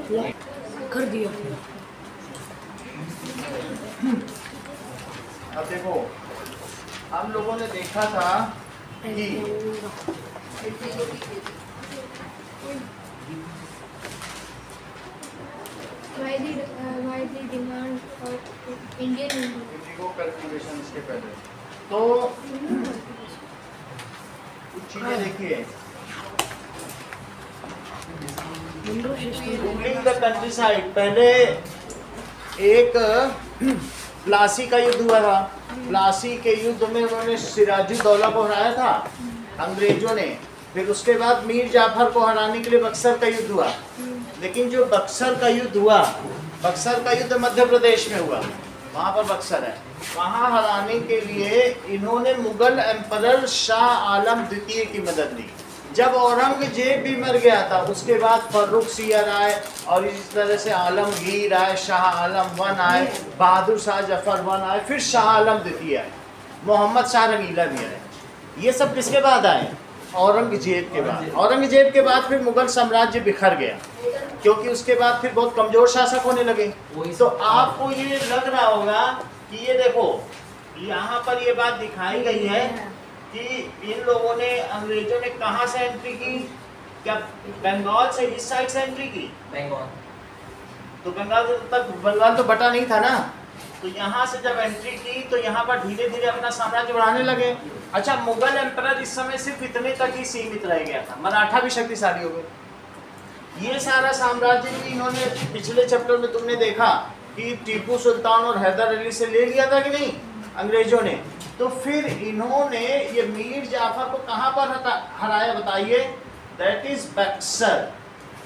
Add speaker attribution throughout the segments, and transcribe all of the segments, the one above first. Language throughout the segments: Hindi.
Speaker 1: कर दिया।
Speaker 2: अब देखो, हम लोगों ने देखा था कि
Speaker 3: why the demand of Indian
Speaker 2: Indigo calculation इसके पहले तो कुछ चीजें देखिए। रूलिंग द कंट्री साइड, पहले एक प्लासी का युद्ध हुआ था। प्लासी के युद्ध में उन्होंने सिराजुद्दौला को हराया था अंग्रेजों ने। फिर उसके बाद मीर जाफर को हराने के लिए बक्सर का युद्ध हुआ। लेकिन जो बक्सर का युद्ध हुआ, बक्सर का युद्ध मध्य प्रदेश में हुआ, वहाँ पर बक्सर है। वहाँ हराने के लिए इन्होंने मुगल एम्परर शाह आलम द्वितीय की मदद ली। जब औरंगजेब भी मर गया था, उसके बाद फर्रुख सियर आए और इस तरह से आलमगीर आए, शाह आलम वन आए, बहादुर शाह जफर वन आए, फिर शाह आलम द्वितीय आए, मोहम्मद शाह रंगीला भी आए। ये सब किसके बाद आए? औरंगजेब के बाद। औरंगजेब के बाद फिर मुगल साम्राज्य बिखर गया, क्योंकि उसके बाद फिर बहुत कमजोर शासक होने लगे। तो आपको ये लग रहा होगा कि ये देखो, यहाँ पर ये बात दिखाई गई है कि इन लोगों ने, अंग्रेजों ने कहाँ से एंट्री की? क्या बंगाल से, इस साइड से एंट्री की?
Speaker 4: बंगाल।
Speaker 2: तो बंगाल तो बटा नहीं था ना। तो यहाँ से जब एंट्री की तो यहाँ पर धीरे धीरे अपना साम्राज्य बढ़ाने लगे। अच्छा, मुगल एम्परर इस समय सिर्फ इतने तक ही सीमित रह गया था, मराठा भी शक्तिशाली हो गए। ये सारा साम्राज्य भी इन्होंने, पिछले चैप्टर में तुमने देखा कि टीपू सुल्तान और हैदर अली से ले लिया था कि नहीं अंग्रेजों ने। तो फिर इन्होंने ये मीर जाफर को कहाँ पर हराया बताइए? That is Buxar.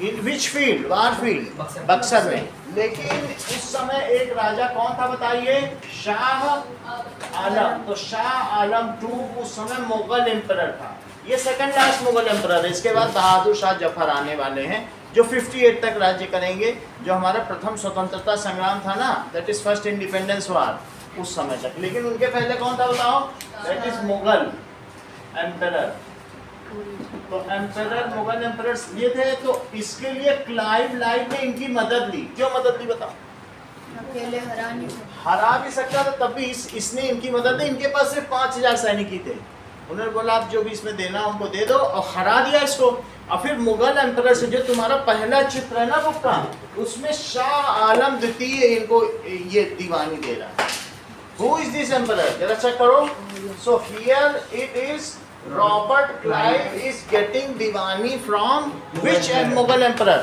Speaker 2: In which field? War field, Buxar में। लेकिन उस समय एक राजा कौन था बताइए? शाह आलम। तो शाह आलम टू उस समय मुगल एम्परर था। ये सेकंड लास्ट मुगल एम्परर है। इसके बाद बहादुर शाह जफर आने वाले हैं, जो 58 तक राज्य करेंगे। जो हमारा प्रथम स्वतंत्रता संग्राम था ना, दैट इज फर्स्ट इंडिपेंडेंस वार, उस समय तक। लेकिन उनके पहले कौन था बताओ? That is Mughal emperor. तो एम्परर, मुगल एम्परर ये थे। तो इसके लिए क्लाइव लाइव ने इनकी मदद ली। क्यों मदद ली बताओ?
Speaker 3: अकेले
Speaker 2: हरा भी सकता था, तब भी इसने इनकी मदद दी। इनके पास सिर्फ 5000 सैनिक ही थे। उन्होंने बोला आप जो भी इसमें देना हमको दे दो, और हरा दिया इसको। और फिर मुगल एम्परर से, जो तुम्हारा पहला चित्र है ना बुक का, उसमें शाह आलम द्वितीय इनको ये दीवानी दे रहा है। Who is this emperor? जरा चेक करो। So here it is Robert Clive is getting Deewani from which Mughal emperor?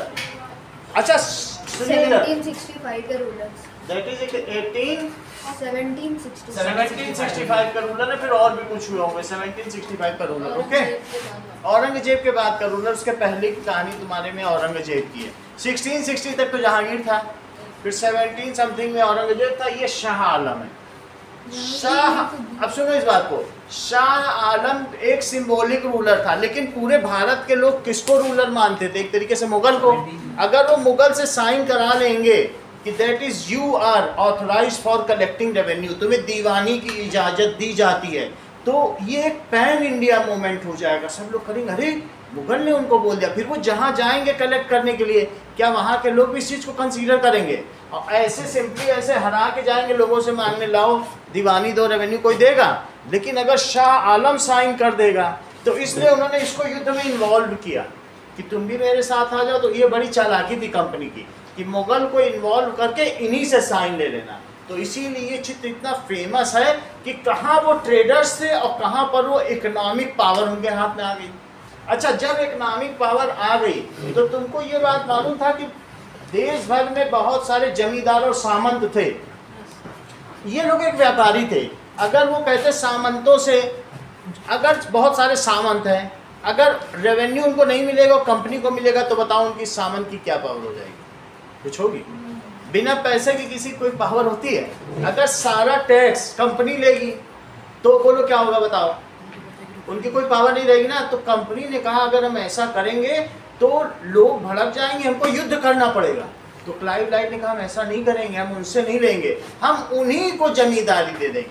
Speaker 2: अच्छा,
Speaker 3: 1765 का रूलर।
Speaker 2: That is
Speaker 3: 1765
Speaker 2: का रूलर है। फिर और भी कुछ हुए होंगे। 1765 का रूलर। ओके, औरंगजेब के बाद का रूलर। उसके पहले की कहानी तुम्हारे में औरंगजेब की है। 1660 तक तो जहांगीर था, फिर 17 समथिंग में औरंगजेब था। ये शाह आलम है। शाह, अब सुनो इस बात को, शाह आलम एक सिंबॉलिक रूलर था, लेकिन पूरे भारत के लोग किसको रूलर मानते थे? एक तरीके से मुगल को। अगर वो मुगल से साइन करा लेंगे कि that is you are authorise for collecting revenue, तुम्हें दीवानी की इजाजत दी जाती है, तो ये एक पैन इंडिया मूवमेंट हो जाएगा। सब लोग करेंगे, अरे मुगल ने उनको बोल दिया। फिर वो जहाँ जाएंगे कलेक्ट करने के लिए, क्या वहाँ के लोग भी इस चीज़ को कंसीडर करेंगे? और ऐसे सिंपली ऐसे हरा के जाएंगे लोगों से मांगने, लाओ दीवानी दो, रेवेन्यू कोई देगा? लेकिन अगर शाह आलम साइन कर देगा, तो इसलिए उन्होंने इसको युद्ध में इन्वॉल्व किया कि तुम भी मेरे साथ आ जाओ। तो ये बड़ी चालाकी थी कंपनी की कि मुगल को इन्वॉल्व करके इन्हीं से साइन ले लेना। तो इसीलिए ये चित्र इतना फेमस है कि कहाँ वो ट्रेडर्स थे और कहाँ पर वो इकोनॉमिक पावर उनके हाथ में आ गई। अच्छा, जब इकोनॉमिक पावर आ गई तो तुमको ये बात मालूम था कि देश भर में बहुत सारे जमींदार और सामंत थे। ये लोग एक व्यापारी थे। अगर वो कहते सामंतों से, अगर बहुत सारे सामंत हैं, अगर रेवेन्यू उनको नहीं मिलेगा, कंपनी को मिलेगा, तो बताओ उनकी सामंत की क्या पावर हो जाएगी? कुछ होगी? बिना पैसे की किसी कोई पावर होती है? अगर सारा टैक्स कंपनी लेगी तो बोलो क्या होगा बताओ? उनकी कोई पावर नहीं रहेगी ना। तो कंपनी ने कहा अगर हम ऐसा करेंगे तो लोग भड़क जाएंगे, हमको युद्ध करना पड़ेगा। तो क्लाइव लाइव ने कहा हम ऐसा नहीं करेंगे, हम उनसे नहीं लेंगे, हम उन्हीं को जमींदारी दे देंगे।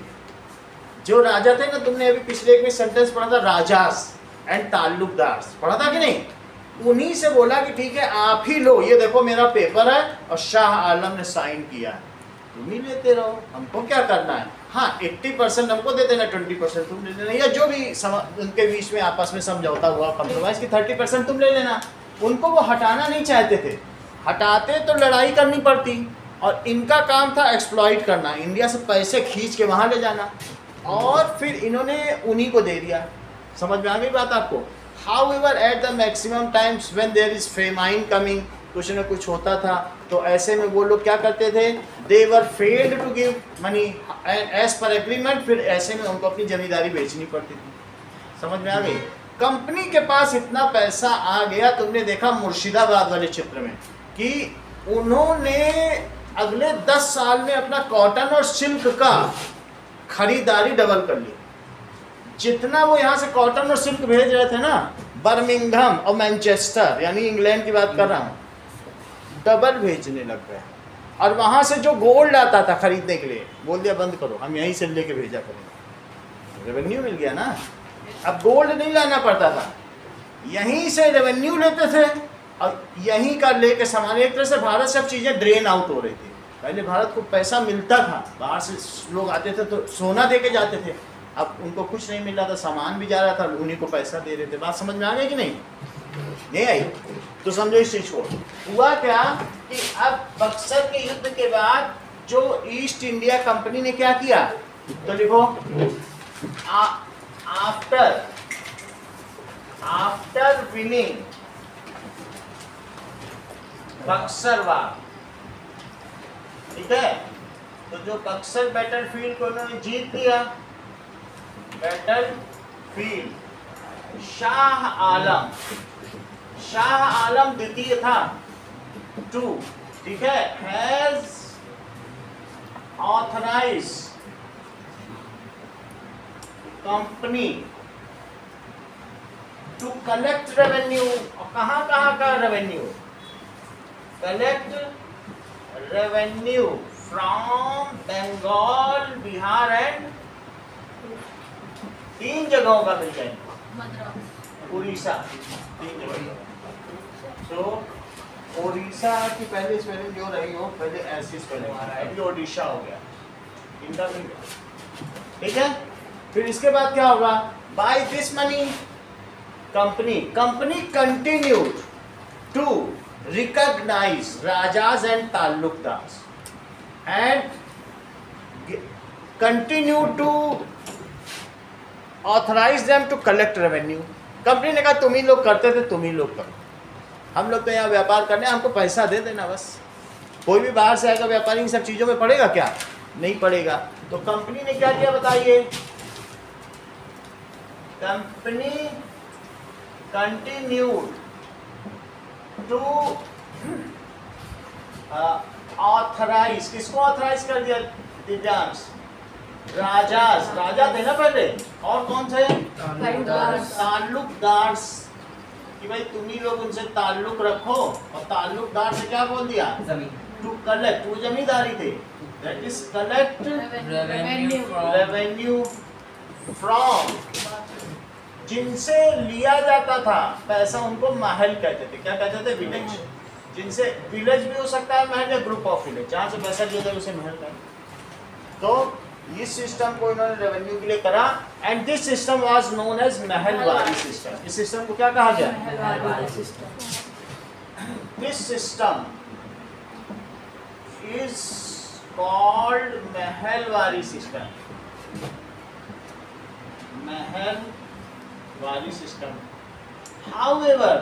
Speaker 2: जो राजा थे ना, तुमने अभी पिछले एक में सेंटेंस पढ़ा था, राजास एंड ताल्लुकदार, पढ़ा था कि नहीं? उन्हीं से बोला कि ठीक है आप ही लो, ये देखो मेरा पेपर है और शाह आलम ने साइन किया है, तुम ही लेते रहो, हमको क्या करना है। हाँ 80% हमको दे देना, 20% तुम ले लेना, या जो भी उनके बीच में आपस में समझौता हुआ कॉम्प्रोमाइज की 30% तुम ले लेना। उनको वो हटाना नहीं चाहते थे, हटाते तो लड़ाई करनी पड़ती, और इनका काम था एक्सप्लॉइट करना, इंडिया से पैसे खींच के वहाँ ले जाना, और फिर इन्होंने उन्हीं को दे दिया। समझ में आ गई बात आपको। However, at the maximum times when there is famine coming, कुछ न कुछ होता था, तो ऐसे में वो लोग क्या करते थे, they were failed to give money as per agreement, फिर ऐसे में उनको अपनी जमींदारी बेचनी पड़ती थी। समझ में आ गई। कंपनी के पास इतना पैसा आ गया, तुमने देखा मुर्शिदाबाद वाले चित्र में कि उन्होंने अगले 10 साल में अपना कॉटन और सिल्क का खरीदारी डबल कर ली। जितना वो यहाँ से कॉटन और सिल्क भेज रहे थे ना, बर्मिंघम और मैनचेस्टर, यानी इंग्लैंड की बात कर रहा हूँ, डबल भेजने लग गए। और वहाँ से जो गोल्ड आता था खरीदने के लिए, बोल दिया बंद करो, हम यहीं से लेके भेजा करेंगे, रेवेन्यू मिल गया ना। अब गोल्ड नहीं लाना पड़ता था, यहीं से रेवेन्यू लेते थे और यहीं का लेके सामान। एक तरह से भारत सब चीज़ें ड्रेन आउट हो रही थी। पहले भारत को पैसा मिलता था, बाहर से लोग आते थे तो सोना दे के जाते थे, अब उनको कुछ नहीं मिल रहा था, सामान भी जा रहा था, उन्हीं को पैसा दे रहे थे। बात समझ में आ गई कि नहीं आई? तो समझो इस चीज को। हुआ क्या कि अब बक्सर के युद्ध के बाद जो ईस्ट इंडिया कंपनी ने क्या किया, तो लिखो आफ्टर विनिंग बक्सर वार, ठीक है, तो जो बक्सर बैटलफील्ड को उन्होंने जीत लिया, बैटलफील्ड, शाह आलम द्वितीय था 2, ठीक है, has authorise company to collect revenue. और कहाँ का revenue? Collect revenue from Bengal, Bihar and 3 जगहों का मिल जाएगा, उड़ीसा 3 जगह। तो उड़ीसा की पहले स्पेलिंग जो रही हो, पहले ऐसी स्पेलिंग, अभी ओडिशा हो गया, इनका मिल गया, ठीक है। फिर इसके बाद क्या होगा, by this money company continued to recognise rajas and taluqdar and continue to authorise them to collect revenue. Company ने कहा तुम ही लोग करते थे, तुम ही लोग करो, हम लोग तो यहाँ व्यापार करने, हमको पैसा दे देना बस। कोई भी बाहर से आएगा व्यापारी इन सब चीज़ों में पड़ेगा क्या? नहीं पड़ेगा। तो कंपनी ने क्या किया बताइए, कंपनी कंटिन्यूड टू ऑथराइज, किसको ऑथराइज कर दिया दिव्यांश? राजा थे ना पहले, और कौन थे? ताल्लुकदार, कि भाई तुम ही लोग उनसे ताल्लुक रखो, और ताल्लुकदार से क्या बोल दिया? टू कलेक्ट, वो जमींदारी थे, that is collect revenue from, जिनसे लिया जाता था पैसा, उनको महल कहते थे। क्या कहते थे? विलेज। जिनसे विलेज भी हो सकता है महल, या ग्रुप ऑफ विलेज, जहाँ से पैसा लिया जाए उसे महल कहते। तो इस सिस्टम को इन्होंने रेवेन्यू के लिए करा, and this system was known as mahalwari system. इस सिस्टम को क्या कहा गया? Mahalwari system. This system is called mahalwari system, mahalwari system. However,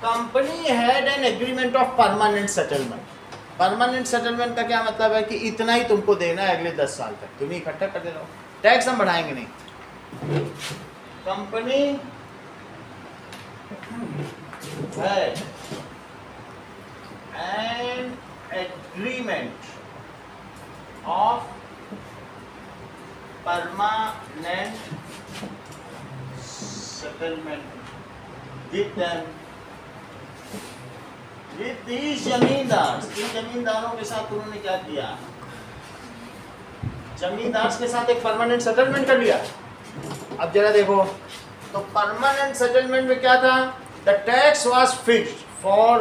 Speaker 2: company had an agreement of permanent settlement. Permanent settlement का क्या मतलब है कि इतना ही तुमको देना है अगले 10 साल तक, तुम ही इकट्ठा करते रहो, टैक्स हम बढ़ाएंगे नहीं। कंपनी है an agreement of permanent settlement with them, with these जमींदार। इन जमींदारों के साथ उन्होंने क्या किया? जमींदार के साथ एक परमानेंट सेटलमेंट कर लिया। अब जरा देखो, तो परमानेंट सेटलमेंट में क्या था the tax was fixed for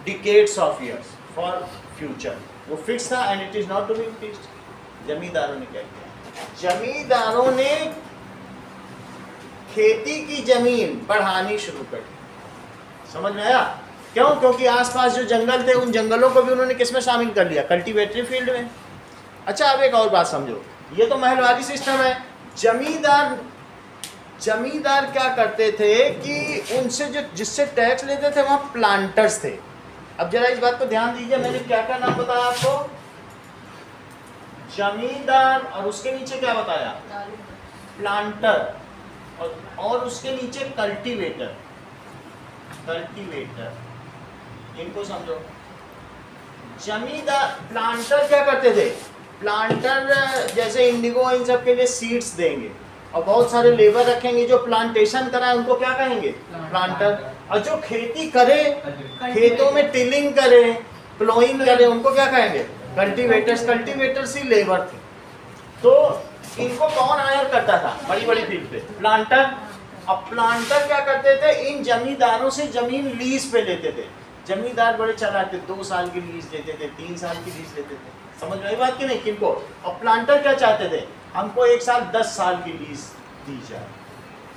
Speaker 2: decades of years for future, वो फिक्स था and it is not to be increased. जमींदारों ने क्या किया, जमींदारों ने खेती की जमीन बढ़ानी शुरू कर दी। समझ में आया? क्यों? क्योंकि आसपास जो जंगल थे उन जंगलों को भी उन्होंने किसमें शामिल कर लिया, कल्टीवेटरी फील्ड में। अच्छा अब एक और बात समझो, ये तो महलवारी सिस्टम है। जमींदार क्या करते थे कि उनसे जो जिससे टैक्स लेते थे वहाँ प्लांटर्स थे। अब जरा इस बात को ध्यान दीजिए, मैंने क्या क्या नाम बताया आपको, जमींदार और उसके नीचे क्या बताया, प्लांटर, और उसके नीचे कल्टीवेटर। इनको समझो। जमींदार प्लांटर क्या करते थे, प्लांटर जैसे इंडिगो इन सब के लिए सीड्स देंगे और बहुत सारे लेबर रखेंगे जो प्लांटेशन कराए उनको क्या कहेंगे, प्लांटर। और जो खेती करे, खेतों में टिलिंग करे, प्लोइंग करे, उनको क्या कहेंगे, कल्टीवेटर्स। कल्टीवेटर्स ही लेबर थे। तो इनको कौन हायर करता था बड़ी बड़ी फील्ड पे, प्लांटर। अब प्लांटर क्या करते थे, इन जमींदारों से जमीन लीज पे लेते थे। जमींदार बड़े चालाक थे, 2 साल की लीज देते थे, 3 साल की लीज देते थे। समझ में आई बात कि नहीं किनको? और प्लांटर क्या चाहते थे, हमको 1 साल 10 साल की लीज दी जाए।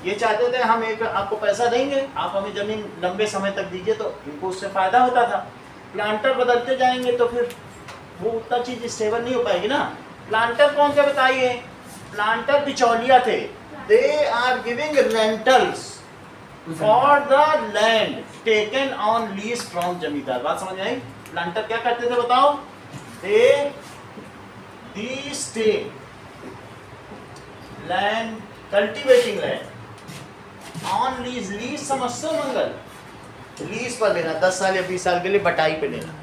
Speaker 2: ये चाहते थे हम एक आपको पैसा देंगे, आप हमें जमीन लंबे समय तक दीजिए, तो इनको उससे फायदा होता था। प्लांटर बदलते जाएंगे तो फिर वो उतना चीज स्टेबल नहीं हो पाएगी ना। प्लांटर कौन थे बताइए, प्लांटर बिचौलिया थे। They are giving rentals for the land taken on lease from zamindar. बात समझ आई? प्लांटर क्या करते थे बताओ, they stay land cultivating land on lease. Lease समझते हो मंगल, लीज पर लेना, 10 साल या 20 साल के लिए बटाई पे लेना।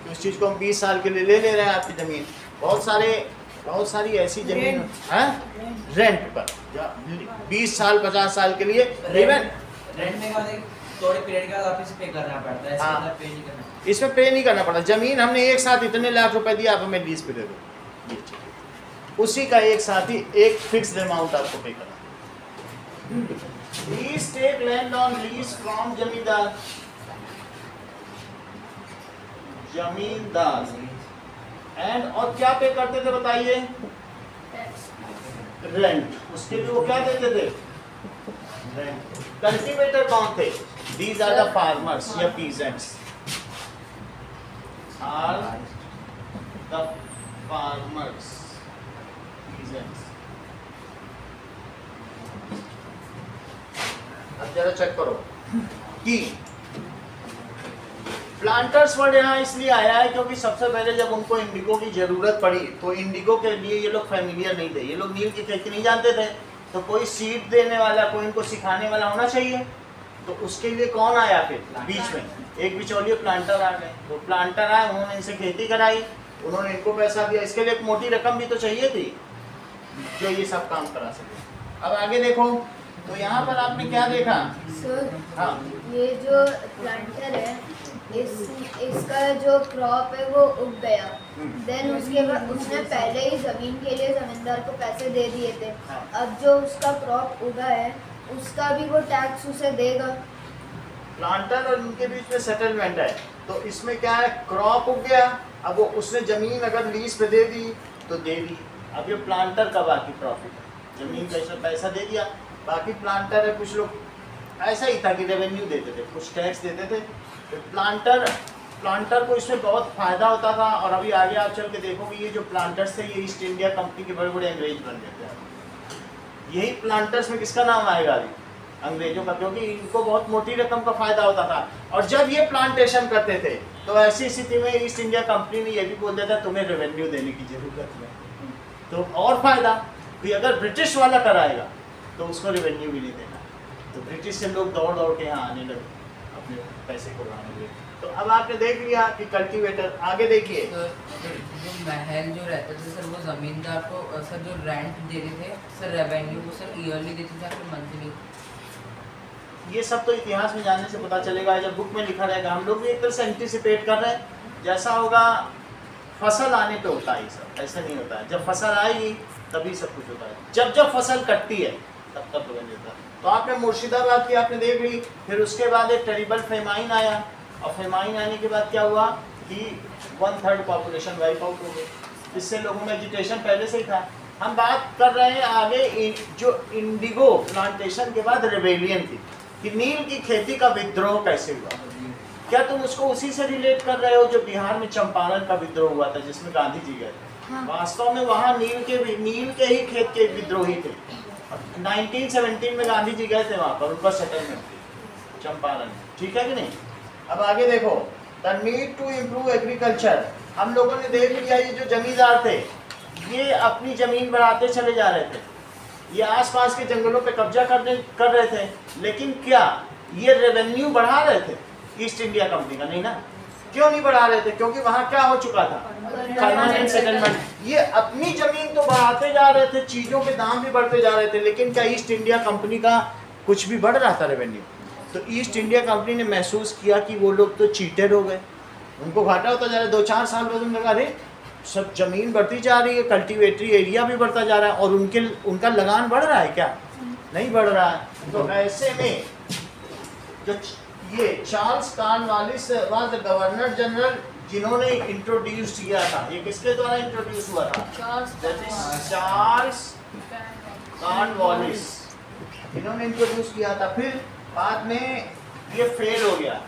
Speaker 2: तो उस चीज को हम 20 साल के लिए ले रहे हैं आपकी जमीन। बहुत सारी ऐसी जमीन है रेंट पर, 20 साल 50 साल के लिए रेंट में
Speaker 1: थोड़े पीरियड के बाद वापस पे करना पड़ता है,
Speaker 2: हाँ,
Speaker 1: पे नहीं करना।
Speaker 2: इसमें पे नहीं करना पड़ता। जमीन हमने एक साथ इतने लाख रुपए दिया, आप हमें लीज पे दे दो, ये चीज़। उसी का एक साथ ही एक फिक्स्ड अमाउंट आपको पे करना। Lease take land on lease from zamindar. And और क्या पे करते थे बताइए, रेंट। उसके लिए वो क्या देते थे, रेंट। कल्टीवेटर कौन थे, दीज आर द फार्मर्स या peasants, are the farmers peasants. अब जरा चेक करो कि प्लांटर्स वर्ड यहाँ इसलिए आया है क्योंकि सबसे पहले जब उनको इंडिगो की जरूरत पड़ी तो इंडिगो के लिए ये लोग फेमिलियर नहीं थे, ये लोग नील की खेती नहीं जानते थे। तो कोई सीड देने वाला, कोई इनको सिखाने वाला होना चाहिए। तो उसके लिए कौन आया फिर बीच में, एक बिचौलिए प्लांटर आ गए। तो प्लांटर आए, उन्होंने इनसे खेती कराई, उन्होंने इनको पैसा दिया। इसके लिए एक मोटी रकम भी तो चाहिए थी जो ये सब काम करा सके। अब आगे देखो, तो यहाँ पर आपने क्या देखा
Speaker 3: सर,
Speaker 2: हाँ,
Speaker 3: ये जो प्लांटर है इसका जो क्रॉप है वो उग गया, देन उसके बाद उसने पहले ही जमीन के लिए जमींदार को पैसे दे दिए थे। अब जो उसका क्रॉप उगा है उसका भी वो टैक्स उसे देगा।
Speaker 2: प्लांटर और उनके बीच में सेटलमेंट है। तो इसमें क्या है, क्रॉप उग गया, अब वो उसने जमीन अगर लीज पे दे दी तो दे दी। अब ये प्लांटर का बाकी प्रॉफिट है, जमीन का इसमें पैसा दे दिया, बाकी प्लांटर है। कुछ लोग ऐसा ही था कि रेवेन्यू देते थे, कुछ टैक्स देते थे। तो प्लांटर को इसमें बहुत फायदा होता था। और अभी आगे आप चल के देखोगे ये जो प्लांटर्स थे ये ईस्ट इंडिया कंपनी के बड़े बड़े अंग्रेज बन गए थे। यही प्लांटर्स में किसका नाम आएगा अभी, अंग्रेजों का, क्योंकि इनको बहुत मोटी रकम का फायदा होता था। और जब ये प्लांटेशन करते थे तो ऐसी स्थिति में ईस्ट इंडिया कंपनी ने ये भी बोल दिया था तुम्हें रेवेन्यू देने की जरूरत है। तो और फायदा कि अगर ब्रिटिश वाला कराएगा तो उसको रेवेन्यू भी नहीं देना। तो ब्रिटिश से लोग दौड़ दौड़ के यहाँ आने लगे अपने पैसे को उड़ाने के लिए। तो अब आपने देख लिया कि कल्टीवेटर। आगे देखिए,
Speaker 1: तो जो महल जो रहते थे सर, वो जमींदार को सर जो रेंट देते थे सर, रेवेन्यू को सर ईयरली देते थे फिर मंथली?
Speaker 2: ये सब तो इतिहास में जानने से पता चलेगा, जब बुक में लिखा रहेगा। हम लोग भी एक तरह से एंटिसिपेट कर रहे हैं, जैसा होगा फसल आने पे होता है। सब ऐसे नहीं होता है, जब फसल आएगी तभी सब कुछ होता है। जब फसल कटती है तब तक रेवेन्यू था। तो आपने मुर्शिदाबाद की आपने देख ली, फिर उसके बाद एक टेरिबल फेमाइन आया, और फेमाइन आने के बाद क्या हुआ कि 1/3 पॉपुलेशन वाइप आउट हो गई। इससे लोगों में एजिटेशन पहले से ही था। हम बात कर रहे हैं आगे जो इंडिगो प्लांटेशन के बाद रेबेलियन थी कि नील की खेती का विद्रोह कैसे हुआ। क्या तुम उसको उसी से रिलेट कर रहे हो जो बिहार में चंपारण का विद्रोह हुआ था जिसमें गांधी जी गए थे?
Speaker 3: हाँ।
Speaker 2: वास्तव में वहाँ नील के ही खेत के विद्रोही थे। 1917 में गांधी जी गए थे वहाँ पर, उनका सेटलमेंट थी चंपारण, ठीक है कि नहीं। अब आगे देखो, the need to improve agriculture. हम लोगों ने देख लिया ये जो जमींदार थे ये अपनी जमीन बढ़ाते चले जा रहे थे, ये आसपास के जंगलों पे कब्जा कर रहे थे, लेकिन क्या ये रेवेन्यू बढ़ा रहे थे ईस्ट इंडिया कंपनी का? नहीं ना। क्यों नहीं बढ़ा रहे थे? क्योंकि वहाँ क्या हो चुका था, परमानेंट सेटलमेंट। ये अपनी जमीन तो बढ़ाते जा रहे थे, चीजों के दाम भी बढ़ते जा रहे थे, लेकिन क्या ईस्ट इंडिया कंपनी का कुछ भी बढ़ रहा था रेवेन्यू? तो ईस्ट इंडिया कंपनी ने महसूस किया कि वो लोग तो चीटेड हो गए, उनको घाटा होता जा रहा है। 2-4 साल बाद उन्होंने कहा अरे सब जमीन बढ़ती जा रही है, कल्टीवेटरी एरिया भी बढ़ता जा रहा है, और उनका लगान बढ़ रहा है क्या? नहीं बढ़ रहा है। तो ऐसे में जो ये Charles Cornwallis was the governor general जिन्होंने इंट्रोड्यूस किया था, ये किसके द्वारा इंट्रोड्यूस हुआ था? चार्ल्स कॉर्नवालिस, इन्होंने इंट्रोड्यूस किया था। फिर बाद में ये फेल हो गया,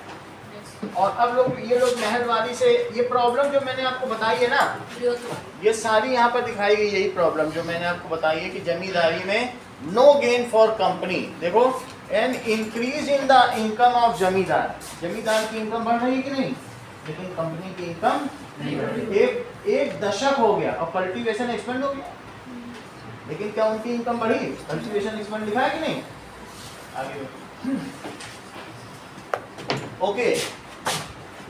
Speaker 2: और अब ये लोग महलवारी से, ये प्रॉब्लम जो मैंने आपको बताई है ना, ये सारी यहाँ पर दिखाई गई, यही प्रॉब्लम जो मैंने आपको बताई है कि जमींदारी में नो गेन फॉर कंपनी। देखो, an increase in the income of जमींदार, जमींदार की इनकम बढ़ रही है कि नहीं, लेकिन कंपनी की इनकम नहीं बढ़ रही। एक दशक हो गया और कल्टीवेशन एक्सपेंड हो गया, लेकिन क्या उनकी इनकम बढ़ी? कल्टीवेशन एक्सपेंड लिखा है कि नहीं? आगे okay,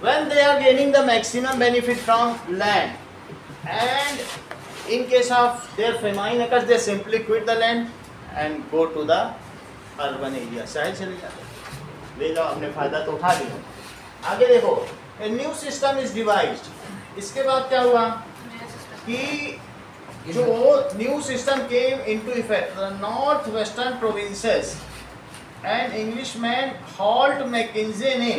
Speaker 2: when they are gaining the maximum benefit from land and in case of their famine occurs they simply quit the land and go to the urban area, शहर चले जाते, ले जाओ हमने फायदा तो उठा लिया। आगे देखो, a new system is devised। इसके बाद क्या हुआ कि जो new system came into effect, the north western provinces and Englishman Holt Mackenzie ने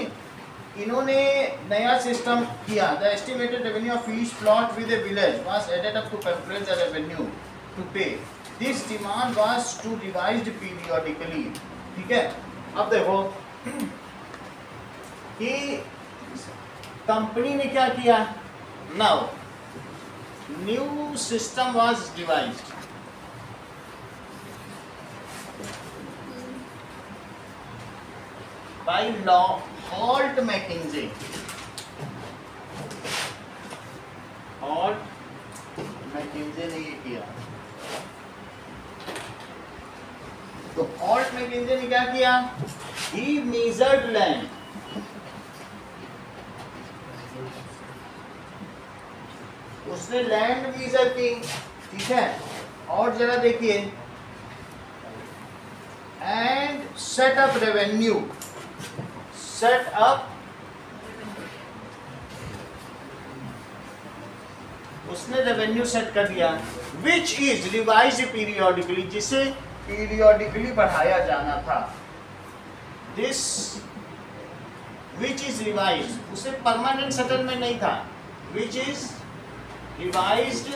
Speaker 2: इन्होंने नया सिस्टम किया। The estimated revenue of each plot with a village was added up to calculate the revenue to pay. This demand was to revised periodically. ठीक है, अब देखो कि कंपनी ने क्या किया, now new system was devised by law Holt Mackenzie. Holt Mackenzie ने ये किया। तो हॉल्ट मैकेंजे ने क्या किया, ही मेजर्ड लैंड, उसने लैंड मेजर की। ठीक है, और जरा देखिए, and set up revenue, set up, उसने रेवेन्यू सेट कर दिया, विच इज रिवाइज्ड पीरियडिकली, जिसे पीरियडिकली बढ़ाया जाना था। दिस विच इज रिवाइज्ड, उसे परमानेंट सेटलमेंट नहीं था, विच इज रिवाइज्ड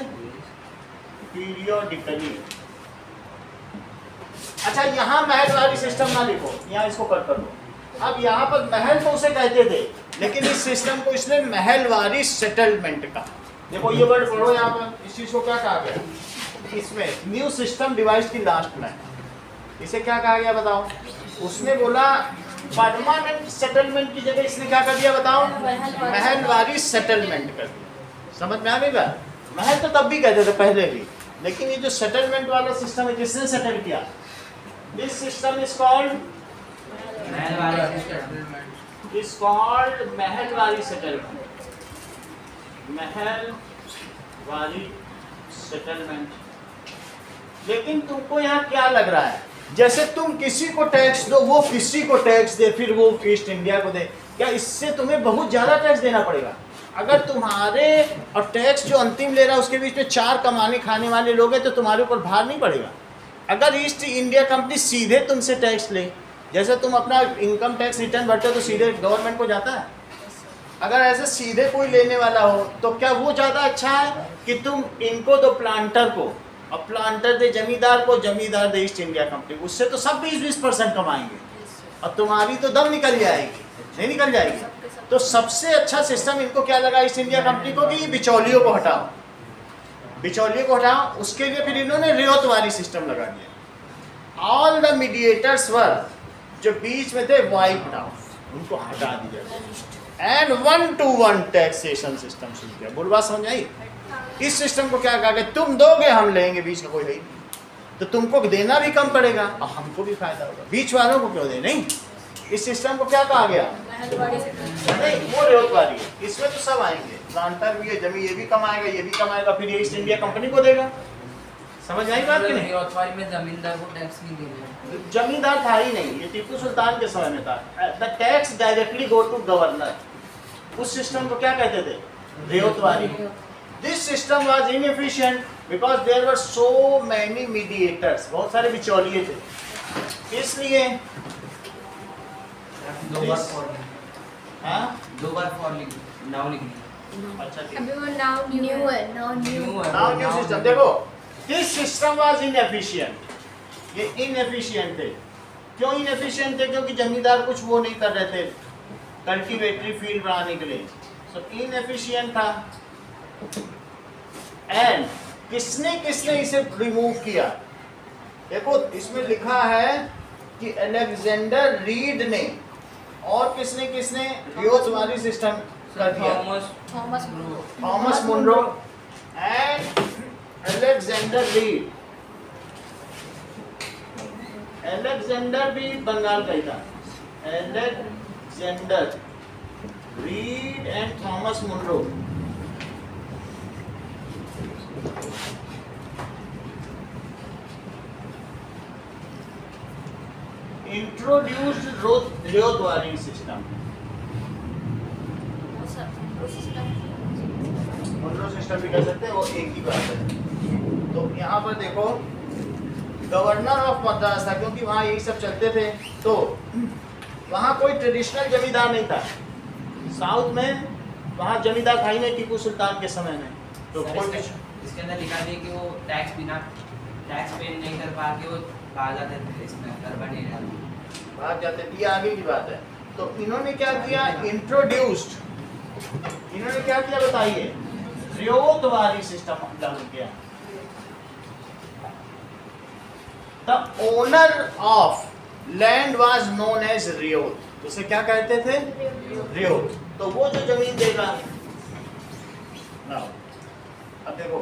Speaker 2: पीरियडिकली। अच्छा, यहां महलवारी सिस्टम ना लिखो, यहां इसको कट कर दो। अब यहाँ पर महल तो उसे कहते थे, लेकिन इस सिस्टम को इसने महलवारी सेटलमेंट का, देखो ये वर्ड पढ़ो यहाँ पर, इस चीज को क्या कहा गया, इसमें न्यू सिस्टम डिवाइस की लास्ट में इसे क्या कहा गया बताओ। उसने बोला परमानेंट सेटलमेंट की जगह इसने क्या कर दिया बताओ, महलवारी सेटलमेंट कर दिया। समझ में आ गई? महल तो तब भी कहते थे पहले भी, लेकिन ये जो सेटलमेंट वाला सिस्टम है किसने सेटल किया, this system is called Mahalwari settlement, Mahalwari settlement. लेकिन तुमको यहाँ क्या लग रहा है, जैसे तुम किसी को टैक्स दो वो किसी को टैक्स दे, फिर वो ईस्ट इंडिया को दे, क्या इससे तुम्हें बहुत ज़्यादा टैक्स देना पड़ेगा? अगर तुम्हारे और टैक्स जो अंतिम ले रहा है उसके बीच में 4 कमाने खाने वाले लोग हैं तो तुम्हारे ऊपर भार नहीं पड़ेगा। अगर ईस्ट इंडिया कंपनी सीधे तुमसे टैक्स ले, जैसे तुम अपना इनकम टैक्स रिटर्न भरते हो तो सीधे गवर्नमेंट को जाता है, अगर ऐसे सीधे कोई लेने वाला हो तो क्या वो ज़्यादा अच्छा है कि तुम इनको दो प्लांटर को, और प्लांटर दे जमींदार को, जमींदार दे ईस्ट इंडिया कंपनी, उससे तो सब 20-20% कमाएंगे और तुम्हारी तो दम निकल जाएगी, नहीं निकल जाएगी। तो सबसे अच्छा सिस्टम इनको क्या लगा ईस्ट इंडिया कंपनी को कि बिचौलियों को हटाओ, बिचौलियों को हटाओ। उसके लिए फिर इन्होंने रियायतवारी सिस्टम लगा दिया। ऑल द मीडिएटर्स वर, जो बीच में थे वाइप्ड आउट, उनको हटा दिया एंड 1-to-1 टैक्सेशन सिस्टम शुरू किया। बोल बात समझ आई? इस सिस्टम को क्या कहा कि तुम दोगे हम लेंगे, बीच का कोई नहीं, तो तुमको देना भी कम पड़ेगा और हमको भी फायदा होगा, बीच वालों को क्यों दे। नहीं, इस सिस्टम को क्या कहा गया? नहीं, वो रियायतवारी है, इसमें तो सब आएंगे, प्लांटर भी है, जमीन ये भी कमाएगा, ये भी कमाएगा, फिर ये ईस्ट इंडिया कंपनी को देगा। समझ आई बात की नहीं?
Speaker 1: रियायतवारी में जमींदार को टैक्स नहीं देना,
Speaker 2: जमींदार था ही नहीं, ये टीपू सुल्तान के समय में था। The tax directly go to governor, उस सिस्टम को क्या कहते थे? Ryotwari. This system was inefficient because there were so many mediators, बहुत सारे बिचौलिए थे, इसलिए
Speaker 1: दो बार फॉर लिख नाउ लिख।
Speaker 2: अच्छा ठीक
Speaker 3: अभी वो नाउ न्यू है, नाउ
Speaker 2: न्यू सिस्टम। देखो, दिस सिस्टम वाज इनएफिशिएंट, ये इनएफिशिएंट थे। क्यों इनएफिशिएंट थे? क्योंकि जमींदार कुछ वो नहीं कर रहे थे कल्टीवेटरी फील्ड बनाने के लिए, सो इनएफिशिएंट था। एंड किसने किसने इसे रिमूव किया? देखो इसमें लिखा है कि अलेक्जेंडर रीड ने, और किसने किसने रियायतवारी सिस्टम कर दिया? Thomas Munro and Alexander Reid. Alexander भी बंगाल का ही था। Alexander Reid and Thomas Munro. Introduced ryotwari system. Munro system भी कह सकते हैं, वो एक ही बात है। तो यहाँ पर देखो, गवर्नर ऑफ मद्रास था, क्योंकि वहाँ यही सब चलते थे, तो वहाँ कोई ट्रेडिशनल जमींदार नहीं था। साउथ में वहाँ जमींदार था ही नहीं टीपू सुल्तान के समय में। तो कोई
Speaker 1: इसके अंदर लिखा है कि वो टैक्स बिना टैक्स पे नहीं कर पा के वो भाग जाते थे, इसमें अर्बन एरिया में
Speaker 2: भाग जाते थे, ये आगे की बात है। तो इन्होंने क्या किया? इंट्रोड्यूस्ड, इन्होंने क्या किया बताइए? रियायतवारी सिस्टम लागू किया। The owner of land was known as ryot, उसे क्या कहते थे? रियायत। तो वो जो जमीन देगा, अब देखो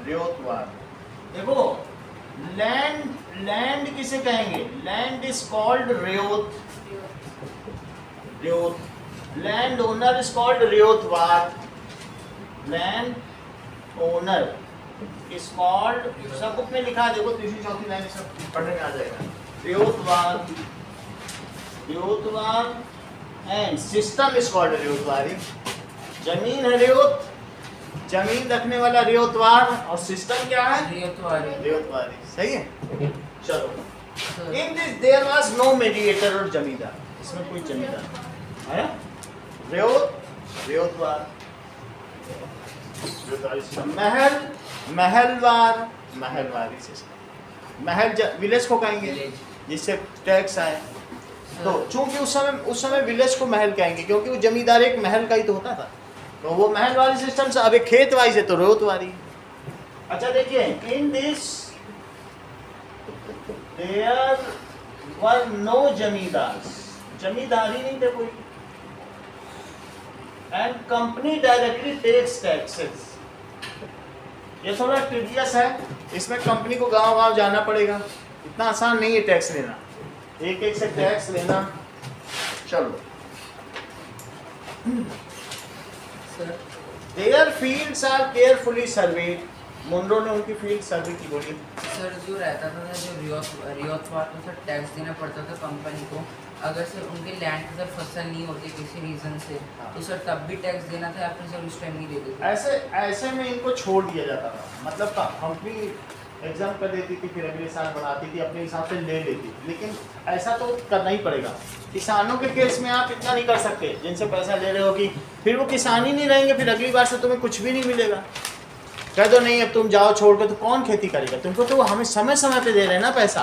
Speaker 2: रियायतवार, देखो लैंड किसे कहेंगे? Land is called ryot, land owner is called ryotwar, land owner is called, सब बुक में लिखा है, देखो तीसरी चौथी लाइन सब पढ़ने में आ जाएगा। रियायतवार एंड सिस्टम इज कॉल्ड रियायतवारी। जमीन है रियायत, जमीन रखने वाला रियायतवार, और सिस्टम क्या है? रियायतवारी। सही है? चलो, in this there was no mediator और जमींदार, इसमें कोई जमींदार है? रियायतवार, महल, महलवार, महलवारी सिस्टम। महल विलेज को कहेंगे जिससे टैक्स आए, तो चूंकि उस समय विलेज को महल कहेंगे, क्योंकि वो जमींदार एक महल का ही तो होता था, तो वो महल वाली सिस्टम से। अब एक खेत वाइज है तो रियायतवारी। अच्छा देखिए, in this there were no zamindar, zamindar ही नहीं थे कोई, and company directly takes taxes. ये थोड़ा टीडियस है, इसमें कंपनी को गांव-गांव जाना पड़ेगा, इतना आसान नहीं है टैक्स लेना, एक एक से टैक्स लेना। चलो, their fields are carefully surveyed. Munro ने उनकी फील्ड सर्वे की, बोली।
Speaker 1: सर जो रहता था, जो रियायतवार को सर टैक्स देना पड़ता था कंपनी को, अगर सर उनके लैंड पर सर फसल नहीं होती किसी रीजन से, तो सर तब भी टैक्स देना था, या फिर सर उस टाइम नहीं देते थे?
Speaker 2: ऐसे में इनको छोड़ दिया जाता था, मतलब कंपनी एग्जाम कर देती थी, फिर अगले साल बढ़ाती थी, अपने हिसाब से ले लेती थी। लेकिन ऐसा तो करना ही पड़ेगा। किसानों के केस में आप इतना नहीं कर सकते, जिनसे पैसा ले रहे हो कि फिर वो किसान ही नहीं रहेंगे, फिर अगली बार से तुम्हें कुछ भी नहीं मिलेगा। कह दो नहीं अब तुम जाओ छोड़ के, तो कौन खेती करेगा? तुमको तो हमें समय समय पे दे रहे हैं ना पैसा,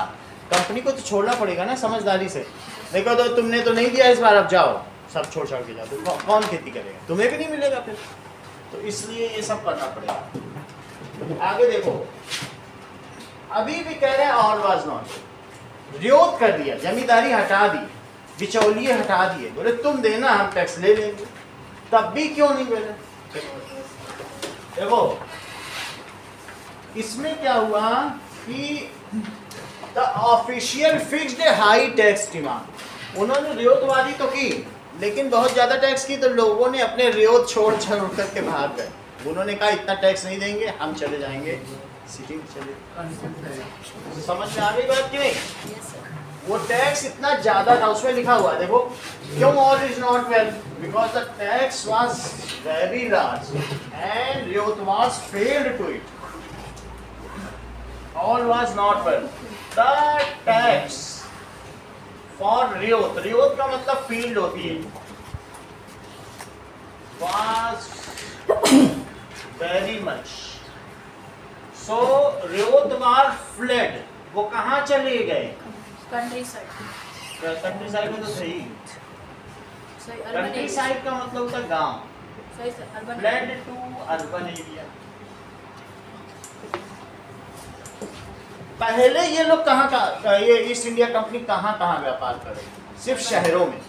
Speaker 2: कंपनी को तो छोड़ना पड़ेगा ना समझदारी से। देखो तो तुमने तो नहीं दिया इस बार, अब जाओ सब छोड़ छाड़ के जाओ, तो कौन खेती करेगा? तुम्हें भी नहीं मिलेगा फिर। तो इसलिए ये सब करना पड़ेगा। आगे देखो, अभी भी कह रहे हैं ऑल वाज नॉट, रियोत कर दिया, जमींदारी हटा दी, बिचौलिए हटा दिए, बोले तुम देना हम टैक्स ले लेंगे, तब भी क्यों नहीं बोले? देखो इसमें क्या हुआ कि the official fixed high tax demand, उन्होंने रियोतवादी तो की लेकिन बहुत ज्यादा टैक्स की, तो लोगों ने अपने रियोत छोड़ करके भाग गए। उन्होंने कहा इतना टैक्स नहीं देंगे, हम चले जाएंगे सिटी में चले। समझ में आ गई बात कि नहीं? वो टैक्स इतना ज्यादा था, उसमें लिखा हुआ देखो, क्यों all is not well, because the tax was very large and ryot was failed to it. All was not well, the tax for ryot, ryot का मतलब फील्ड होती है, was very much, so ryot was flood, वो कहाँ चले गए?
Speaker 4: Country side.
Speaker 2: कंट्री साइड में तो सही,
Speaker 4: सही
Speaker 2: कंट्री साइड का मतलब होता है गांव,
Speaker 4: सही sir urban
Speaker 2: flood to urban area. पहले ये लोग कहाँ ये ईस्ट इंडिया कंपनी कहाँ व्यापार कर रही? सिर्फ शहरों में,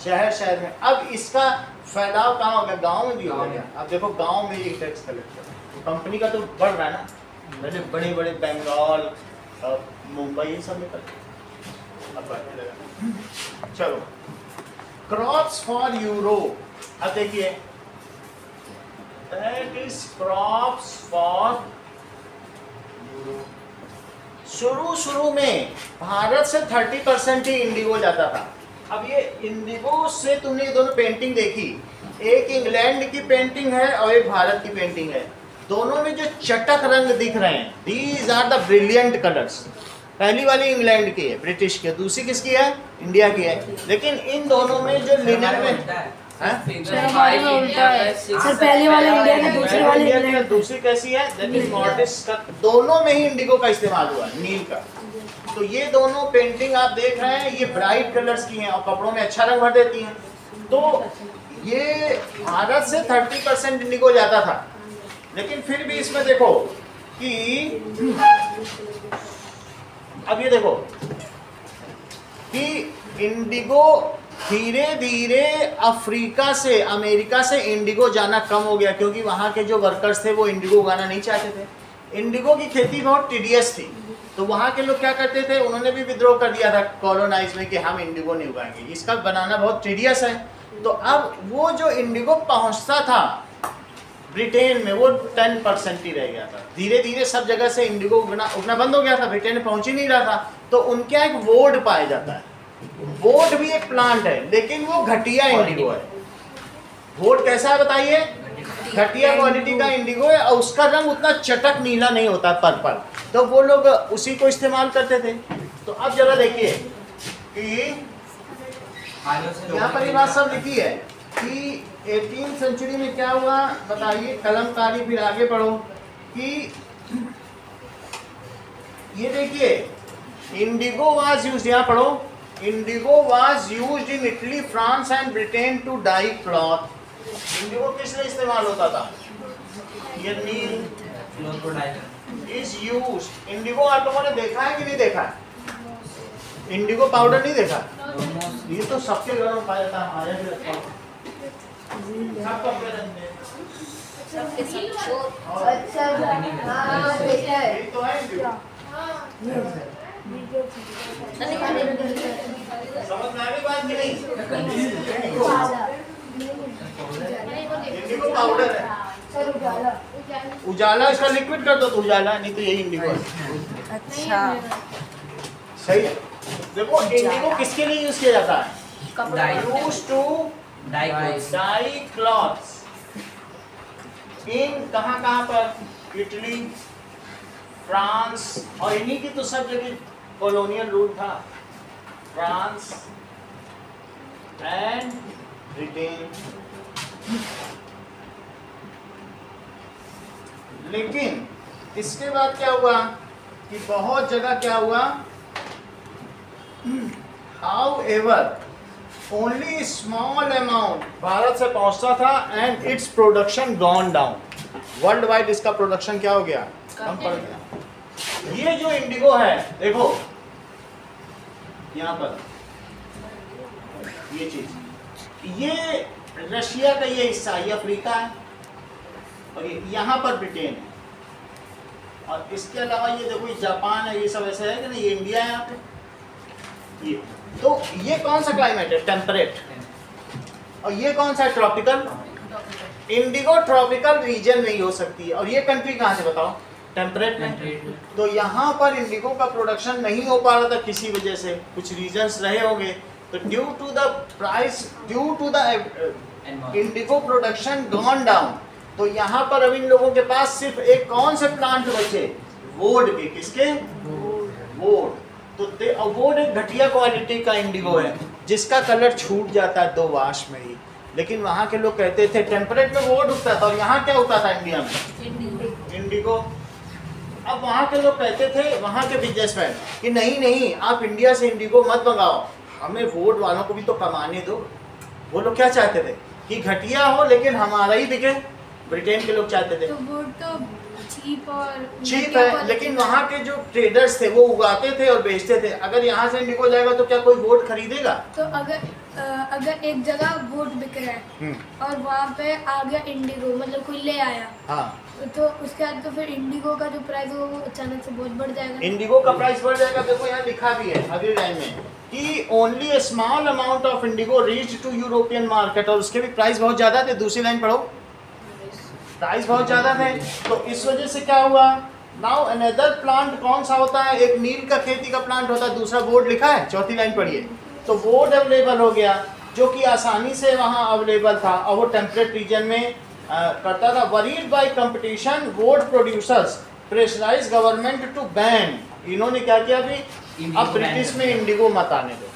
Speaker 2: शहर में। अब इसका फैलाव कहाँ हो गया? गांव में भी हो गया। अब देखो गांव में ये टैक्स कलेक्ट कर, तो कंपनी का तो बढ़ रहा है ना, पहले बड़े बड़े बंगाल मुंबई ये सब में करते, अब बढ़ने लगा। चलो क्रॉप्स फॉर यूरोप, अब देखिए that is crops for Europe. शुरू में भारत से 30% ही इंडिगो जाता था। अब ये इंडिगो से तुमने ये दोनों पेंटिंग देखी, एक इंग्लैंड की पेंटिंग है और एक भारत की पेंटिंग है, दोनों में जो चटक रंग दिख रहे हैं, these are the brilliant colours. पहली वाली इंग्लैंड की है, ब्रिटिश की, दूसरी किसकी है? इंडिया की है। लेकिन इन दोनों में जो लिनन में
Speaker 4: उल्टा है सर, पहली वाली इंडिया की, दूसरी वाली इंग्लैंड।
Speaker 2: दूसरी कैसी है? दैट इज मॉर्टिस का, दोनों में ही इंडिगो का इस्तेमाल हुआ है, नील का। तो ये दोनों पेंटिंग आप देख रहे हैं, ये ब्राइट कलर्स की हैं और कपड़ों में अच्छा रंग भर देती हैं। तो ये भारत से 30% इंडिगो जाता था, लेकिन फिर भी इसमें देखो कि अब ये देखो कि इंडिगो धीरे धीरे अफ्रीका से, अमेरिका से इंडिगो जाना कम हो गया, क्योंकि वहाँ के जो वर्कर्स थे वो इंडिगो उगाना नहीं चाहते थे। इंडिगो की खेती बहुत टीडियस थी, तो वहाँ के लोग क्या करते थे, उन्होंने भी विद्रोह कर दिया था कॉलोनाइज में कि हम इंडिगो नहीं उगाएंगे, इसका बनाना बहुत टीडियस है। तो अब वो जो इंडिगो पहुँचता था ब्रिटेन में, वो 10% ही रह गया था। धीरे धीरे सब जगह से इंडिगो उगना बंद हो गया था, ब्रिटेन में पहुँच ही नहीं रहा था। तो उनके यहाँ एक वोड पाया जाता है, वोट भी एक प्लांट है, लेकिन वो घटिया इंडिगो है। वोट कैसा है बताइए? घटिया क्वालिटी का इंडिगो है और उसका रंग उतना चटक नीला नहीं होता, पर्पल। तो वो लोग उसी को इस्तेमाल करते थे। तो अब जरा देखिए कि यहाँ पर ये बात सब लिखी है कि 18th सेंचुरी में क्या हुआ बताइए, कलमकारी। फिर आगे पढ़ो कि ये देखिए इंडिगो वाज यूज्ड, यहाँ पढ़ो, indigo was used in Italy, France and Britain to dye cloth. Indigo किस लिए इस्तेमाल होता था? ये नील इज यूज्ड। इंडिगो आप लोगों ने देखा है कि नहीं देखा है? इंडिगो पाउडर नहीं देखा? ये तो सबके घरों में पाया जाता है, हमारे भी रखा हुआ सब कपड़े रखते हैं।
Speaker 3: अच्छा हाँ देखा है।
Speaker 2: ये तो है इंडिगो। समझ में आ गई बात कि नहीं? इंडिगो पाउडर है,
Speaker 3: सर उजाला,
Speaker 2: उजाला इसका लिक्विड कर दो तो उजाला, नहीं तो यही इंडिगो है।
Speaker 4: अच्छा
Speaker 2: सही है। देखो इंडिगो किसके लिए यूज किया जाता है? Used to dye clothes. इन कहाँ पर? इटली, फ्रांस, और इन्हीं की तो सब जगह कॉलोनियल रूल था, फ्रांस एंड ब्रिटेन। लेकिन इसके बाद क्या हुआ कि बहुत जगह क्या हुआ, however only small amount Bharat से पहुंचता था and its production gone down. World wide इसका प्रोडक्शन क्या हो गया, कम पड़ गया। ये जो इंडिगो है देखो यहाँ पर, ये चीज, ये रशिया का ये हिस्सा, ये अफ्रीका है, और ये यहाँ पर ब्रिटेन है, और इसके अलावा ये देखो ये जापान है, ये सब ऐसे है कि नहीं, ये इंडिया है यहाँ पे। ये तो ये कौन सा क्लाइमेट है, टेम्परेट, और ये कौन सा है, ट्रॉपिकल। इंडिगो ट्रॉपिकल रीजन में ही हो सकती है, और ये कंट्री कहाँ से बताओ, टेम्परेट में। तो यहाँ पर इंडिगो का प्रोडक्शन नहीं हो पा रहा था किसी वजह से, कुछ रीजंस रहे होंगे, तो due to the price, due to the indigo production gone down, तो यहाँ पर अब इन लोगों के पास सिर्फ एक कौन से प्लांट बचे, वोड के, किसके, वोड। तो वोड एक घटिया क्वालिटी का इंडिगो है जिसका कलर छूट जाता है 2 वाश में ही, लेकिन वहाँ के लोग कहते थे टेम्परेट में वोड उगता था, और यहाँ क्या उगता था इंडिया में, इंडिगो। अब वहाँ के लोग कहते थे, वहाँ के बिजनेसमैन, कि नहीं नहीं आप इंडिया से इंडिगो मत मंगाओ, हमें वोड वालों को भी तो कमाने दो। वो लोग क्या चाहते थे कि घटिया हो लेकिन हमारा ही बिके, ब्रिटेन के लोग चाहते थे।
Speaker 4: तो वोड तो
Speaker 2: चीप है, लेकिन वहाँ के जो ट्रेडर्स थे वो उगाते थे और बेचते थे। अगर यहाँ से इंडिगो जाएगा तो क्या कोई वोट खरीदेगा?
Speaker 4: तो अगर एक जगह वोट बिक रहा है और वहाँ पे आ गया इंडिगो, मतलब कोई ले आया,
Speaker 2: हाँ,
Speaker 4: तो उसके बाद तो फिर इंडिगो का जो प्राइस है वो अचानक से बहुत बढ़ जाएगा।
Speaker 2: इंडिगो का प्राइस बढ़ जाएगा। देखो यहाँ लिखा भी है अगली लाइन में कि only a small amount of indigo reach to European market, और उसके भी प्राइस बहुत ज्यादा थे। दूसरी लाइन पढ़ो, प्राइस बहुत ज्यादा थे, तो इस वजह से क्या हुआ, नाउ अनदर प्लांट कौन सा होता है, एक नील का खेती का प्लांट होता है, दूसरा वोड लिखा है, चौथी लाइन पढ़िए। तो वोड अवेलेबल हो गया जो कि आसानी से वहाँ अवेलेबल था, और वो टेम्परेट रीजन में करता था। Worried by competition woad producers pressurise government to ban, इन्होंने क्या किया अभी, अब ब्रिटिश में इंडिगो मत आने दो,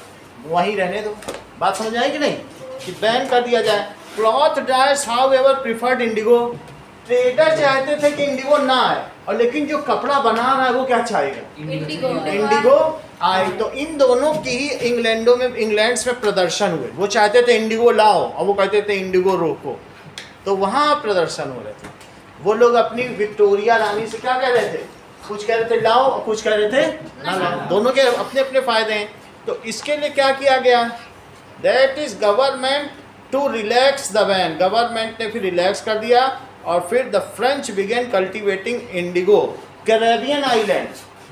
Speaker 2: वहीं रहने दो। बात समझ आई कि नहीं, कि बैन कर दिया जाए। Cloth dyers however preferred Indigo, trader चाहते थे कि इंडिगो ना आए, और लेकिन जो कपड़ा बना रहा है वो क्या चाहेगा, इंडिगो आए। तो इन दोनों की ही इंग्लैंड में प्रदर्शन हुए। वो चाहते थे इंडिगो लाओ, और वो कहते थे इंडिगो रोको। तो वहाँ प्रदर्शन हो रहे थे। वो लोग अपनी विक्टोरिया रानी से क्या कह रहे थे, कुछ कह रहे थे लाओ और कुछ कह रहे थे ना लाओ, दोनों के अपने अपने फायदे हैं। तो इसके लिए क्या किया गया, that is government to relax the ban, government ने फिर रिलैक्स कर दिया। और फिर the French began cultivating indigo. Caribbean island,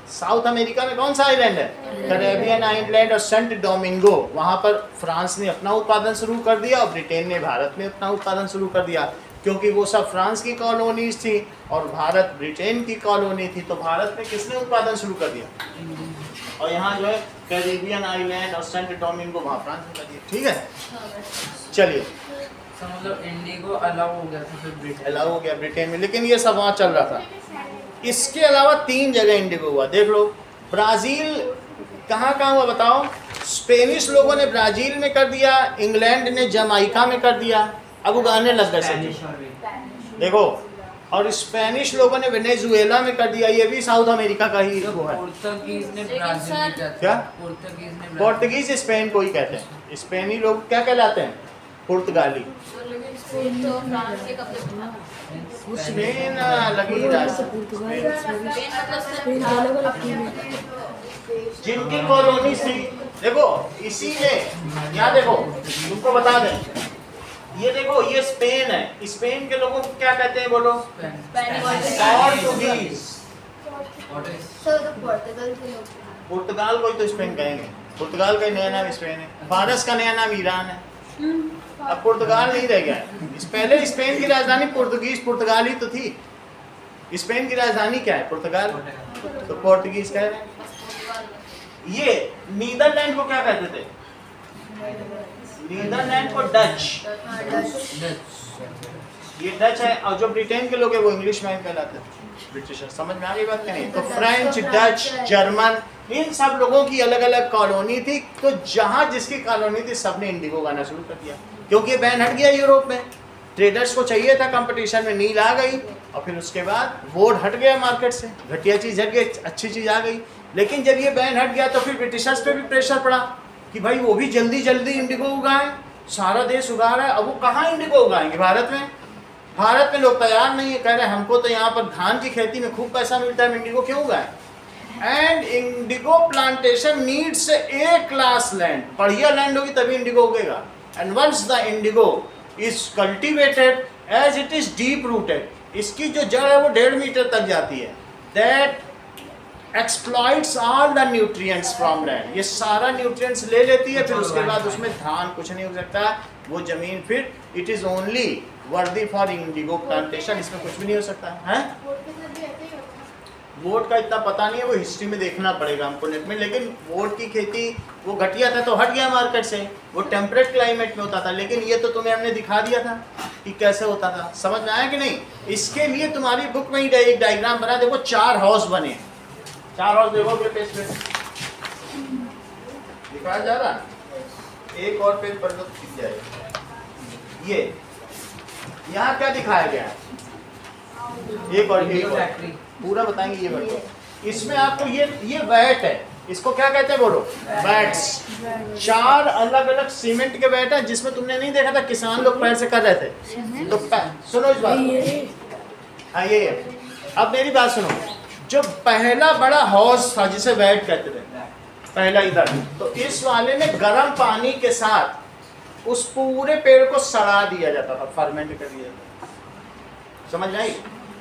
Speaker 2: South America में कौन सा आइलैंड है, कैरेबियन आइलैंड और सेंट डोमिंगो, वहाँ पर फ्रांस ने अपना उत्पादन शुरू कर दिया और ब्रिटेन ने भारत में अपना उत्पादन शुरू कर दिया, क्योंकि वो सब फ्रांस की कॉलोनीज थी और भारत ब्रिटेन की कॉलोनी थी। तो भारत में किसने उत्पादन शुरू कर दिया, और यहाँ जो है कैरेबियन आइलैंड और सेंट डोमिंगो वहाँ फ्रांस में कर दिया। ठीक है, चलिए,
Speaker 1: मतलब इंडिगो अलाउ हो गया था, फिर ब्रिटेन
Speaker 2: अलाउ हो गया ब्रिटेन में, लेकिन ये सब वहाँ चल रहा था। इसके अलावा 3 जगह इंडिगो हुआ, देख लो। ब्राज़ील कहाँ हुआ बताओ, स्पेनिश लोगों ने ब्राज़ील में कर दिया, इंग्लैंड ने जमाइका में कर दिया, अब उगाने लग गए सब, देखो। और स्पेनिश लोगों ने वेनेजुएला में कर दिया, ये भी साउथ अमेरिका का ही वो है।
Speaker 1: पुर्तगीज ने ब्राजील में किया था।
Speaker 2: क्या,
Speaker 1: पुर्तगीज
Speaker 2: पोर्तुगीज स्पेन को ही कहते हैं, स्पेनी लोग क्या कहलाते हैं, पुर्तगाली। स्पेन अलग ही जिनकी कॉलोनी थी, देखो इसी में, यहाँ देखो तुमको बता दें, ये देखो ये स्पेन है, स्पेन के लोगों को क्या कहते हैं, बोलो, पोर्तुगीज। पुर्तगाल को ही तो स्पेन कहेंगे, पुर्तगाल का नया नाम स्पेन है, फारस का नया नाम ईरान है, अब पुर्तगाल नहीं रह गया। पहले स्पेन की राजधानी पुर्तगाल ही तो थी, स्पेन की राजधानी क्या है, पुर्तगाल, तो पोर्तुगीज कह रहे हैं। ये नीदरलैंड को क्या कहते थे, नीदरलैंड को डच, ये डच है, और जो ब्रिटेन के लोग हैं वो इंग्लिश मैन कहलाते हैं, ब्रिटिशर। समझ में आ गई बात नहीं? तो फ्रेंच, डच, जर्मन, इन सब लोगों की अलग अलग कॉलोनी थी। तो जहाँ जिसकी कॉलोनी थी सबने इंडिगो गाना शुरू कर दिया, क्योंकि ये बैन हट गया यूरोप में। ट्रेडर्स को चाहिए था कंपटीशन में, नील आ गई, और फिर उसके बाद वोट हट गया मार्केट से, घटिया चीज़ हट गई, अच्छी चीज़ आ गई। लेकिन जब ये बैन हट गया तो फिर ब्रिटिशर्स पे भी प्रेशर पड़ा कि भाई वो भी जल्दी जल्दी इंडिगो उगाएं, सारा देश उगा रहा है, अब वो कहाँ इंडिगो उगाएंगे भारत में? भारत में लोग तैयार नहीं है, कह रहे हैं हमको तो यहाँ पर धान की खेती में खूब पैसा मिलता है, इंडिगो क्यों उगाएं? And indigo plantation needs A class land, बढ़िया लैंड होगी तभी इंडिगो उगेगा। And once the indigo is cultivated as it is deep rooted, इसकी जो जड़ है वो 1.5 मीटर तक जाती है, that exploits all the nutrients from land, ये सारा न्यूट्रिएंट्स ले लेती है, फिर उसके बाद उसमें धान कुछ नहीं हो सकता, वो जमीन फिर इट इज ओनली वर्दी फॉर इंडिगो प्लांटेशन, इसमें कुछ भी नहीं हो सकता है। वोट का इतना पता नहीं है, वो हिस्ट्री में देखना पड़ेगा हमको नेट में। लेकिन वोट की खेती वो घटिया था तो हट गया मार्केट से, वो टेम्परेट क्लाइमेट में होता था। लेकिन ये तो तुम्हें हमने दिखा दिया था कि कैसे होता था, समझ में आया कि नहीं? इसके लिए तुम्हारी बुक में ही एक डायग्राम बना, देखो 4 हाउस बने, 4 हाउस देखोगे पेज पे दिखाया जा रहा, एक और पेज पर तो दिख जाएगा। ये यहाँ क्या दिखाया गया है, एक और पूरा बताएंगे। ये बताओ, इसमें आपको ये वैट है, इसको क्या कहते हैं बोलो? वैट्स। 4 अलग अलग सीमेंट के वैट है, जिसमें तुमने नहीं देखा था किसान लोग पैर से कर रहे थे। तो सुनो इस बात को, हाँ ये अब मेरी बात सुनो। जो पहला बड़ा हौज था जिसे वैट कहते थे, पहला इधर, तो इस वाले में गर्म पानी के साथ उस पूरे पेड़ को सड़ा दिया जाता था, फर्मेंट कर दिया जाता। समझ आई?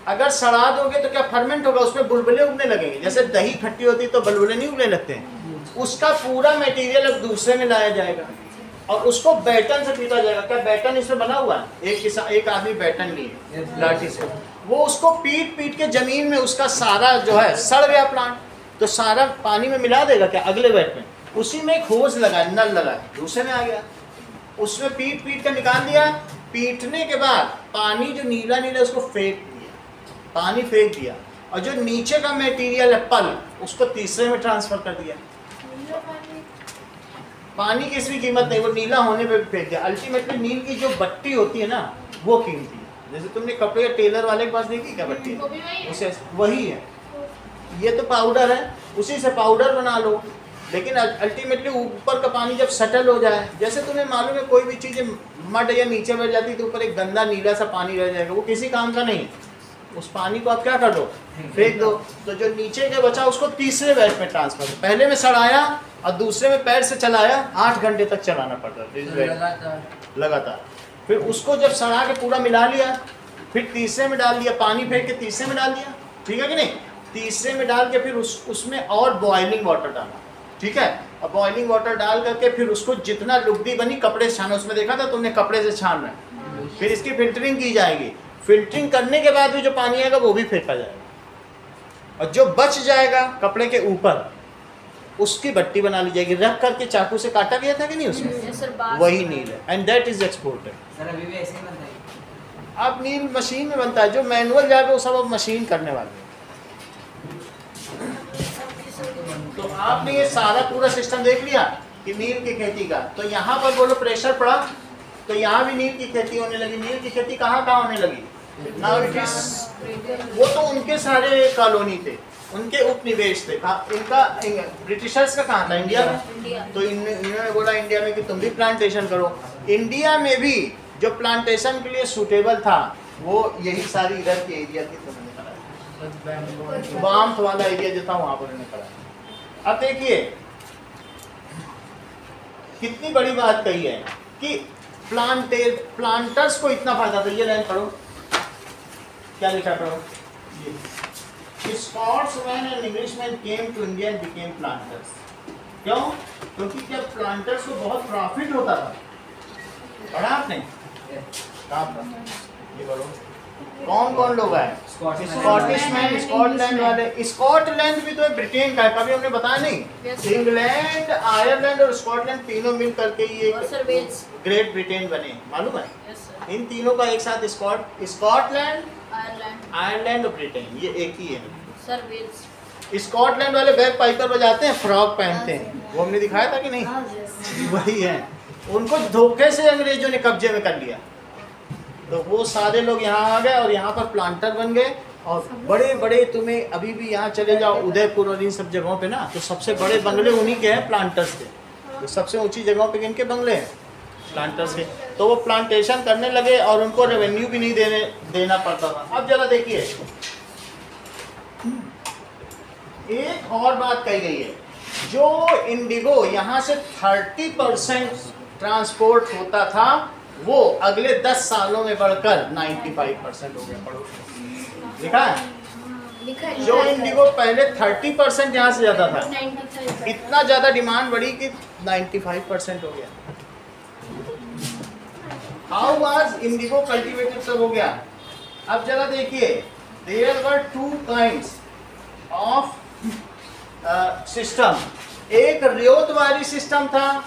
Speaker 2: अगर सड़ा दोगे तो क्या फर्मेंट होगा, उसमें बुलबुले उगने लगेंगे। जैसे दही खट्टी होती तो बुलबुले नहीं उगने लगते हैं, उसका पूरा मटेरियल अब दूसरे में लाया जाएगा और उसको बैटन से पीटा जाएगा। क्या बैटन इसमें बना हुआ है? एक आदमी बैटन लिए लाठी से, वो उसको पीट पीट के जमीन में उसका सारा जो है सड़ गया प्लांट, तो सारा पानी में मिला देगा क्या अगले बैट में? उसी में एक होज लगा, नल लगा, दूसरे में आ गया, उसमें पीट पीट कर निकाल दिया। पीटने के बाद पानी जो नीला नीला उसको फेंक दिया, पानी फेंक दिया, और जो नीचे का मटेरियल है पल, उसको तीसरे में ट्रांसफर कर दिया। पानी की इसकी कीमत नहीं, वो नीला होने पे फेंक दिया। अल्टीमेटली नील की जो बट्टी होती है ना, वो कीमती है। जैसे तुमने कपड़े टेलर वाले के पास देखी क्या बट्टी, उसे वही है। ये तो पाउडर है, उसी से पाउडर बना लो। लेकिन अल्टीमेटली ऊपर का पानी जब सेटल हो जाए, जैसे तुम्हें मालूम है कोई भी चीज़ मड या नीचे बैठ जाती है तो ऊपर एक गंदा नीला सा पानी रह जाएगा, वो किसी काम का नहीं। उस पानी को आप क्या कर दो, फेंक दो। तो जो नीचे का बचा उसको तीसरे बैट में ट्रांसफर, पहले में सड़ाया और दूसरे में पैर से चलाया, 8 घंटे तक चलाना पड़ता है लगातार। फिर उसको जब सड़ा के पूरा मिला लिया, फिर तीसरे में डाल दिया, पानी फेंक के तीसरे में डाल दिया, ठीक है कि नहीं? तीसरे में डाल के फिर उसमें और बॉइलिंग वाटर डाला, ठीक है? अब बॉइलिंग वाटर डाल करके फिर उसको जितना लुगदी बनी कपड़े से छाना, उसमें देखा था तुमने कपड़े से छान रहे हैं। फिर इसकी फिल्टरिंग की जाएगी, फिल्टरिंग करने के बाद भी जो पानी आएगा वो भी फेंका जाएगा, और जो बच जाएगा कपड़े के ऊपर उसकी बट्टी बना ली जाएगी, रख करके चाकू से काटा गया था कि नहीं उसमें, वही नील है, एंड दैट इज एक्सपोर्टेड।
Speaker 1: अभी भी ऐसे ही बनता है।
Speaker 2: अब नील मशीन में बनता है, जो मैनुअल जाएगा वो सब अब मशीन करने वाले। तो आपने ये सारा पूरा सिस्टम देख लिया कि नील की खेती का, तो यहाँ पर बोलो प्रेशर पड़ा, तो यहाँ भी नील की खेती होने लगी। नील की खेती कहाँ कहाँ होने लगी? नाउ इट इज, वो तो उनके सारे कॉलोनी थे, उनके उपनिवेश थे। इनका ब्रिटिशर्स का कहाँ था? इंडिया में। तो इन्होंने बोला इंडिया में कि तुम भी प्लांटेशन करो। इंडिया में भी जो प्लांटेशन के लिए सूटेबल था वो यही सारी इधर की एरिया थी, तुमने कराया, वाम्थ वाला एरिया जो था वहाँ पर उन्होंने कराया। अब देखिए कितनी बड़ी बात कही है कि प्लांटर्स को इतना फायदा था। ये लाइन पढ़ो, क्या लिखा पढ़ो, ये Scotsman and Englishman came to India and became planters. क्यों? क्योंकि जब प्लांटर्स को बहुत प्रॉफिट होता था। पढ़ा आपने? ये बोलो, कौन कौन लोग आए? स्कॉटिश मैन, स्कॉटलैंड वाले। स्कॉटलैंड भी तो ब्रिटेन का है, कभी हमने बताया नहीं। इंग्लैंड, आयरलैंड और स्कॉटलैंड तीनों मिल करके ये ग्रेट ब्रिटेन बने, मालूम है? इन तीनों का एक साथ स्कॉटलैंड, आयरलैंड और ब्रिटेन, ये एक ही है। स्कॉटलैंड वाले बैग पाइपर बजाते हैं, फ्रॉक पहनते हैं, वो हमने दिखाया था कि नहीं? वही है। उनको धोखे से अंग्रेजों ने कब्जे में कर लिया, तो वो सारे लोग यहाँ आ गए और यहाँ पर प्लांटर बन गए। और बड़े बड़े, तुम्हें अभी भी यहाँ चले जाओ उदयपुर और इन सब जगहों पे ना, तो सबसे बड़े बंगले उन्हीं के हैं, प्लांटर्स के। तो सबसे ऊंची जगहों पे किनके बंगले हैं? प्लांटर्स के। तो वो प्लांटेशन करने लगे और उनको रेवेन्यू भी नहीं देना पड़ता था। अब जरा देखिए, एक और बात कही गई है, जो इंडिगो यहाँ से 30% ट्रांसपोर्ट होता था, वो अगले 10 सालों में बढ़कर 95% हो गया। पढ़ो, लिखा है? जो इंडिगो पहले 30% यहाँ से ज़्यादा था, इतना ज़्यादा डिमांड बढ़ी कि 95% हो गया। हाउ वाज इंडिगो कल्टिवेटेड, सब हो गया। अब जरा देखिए, there were 2 kinds of system, एक रियोतवारी सिस्टम था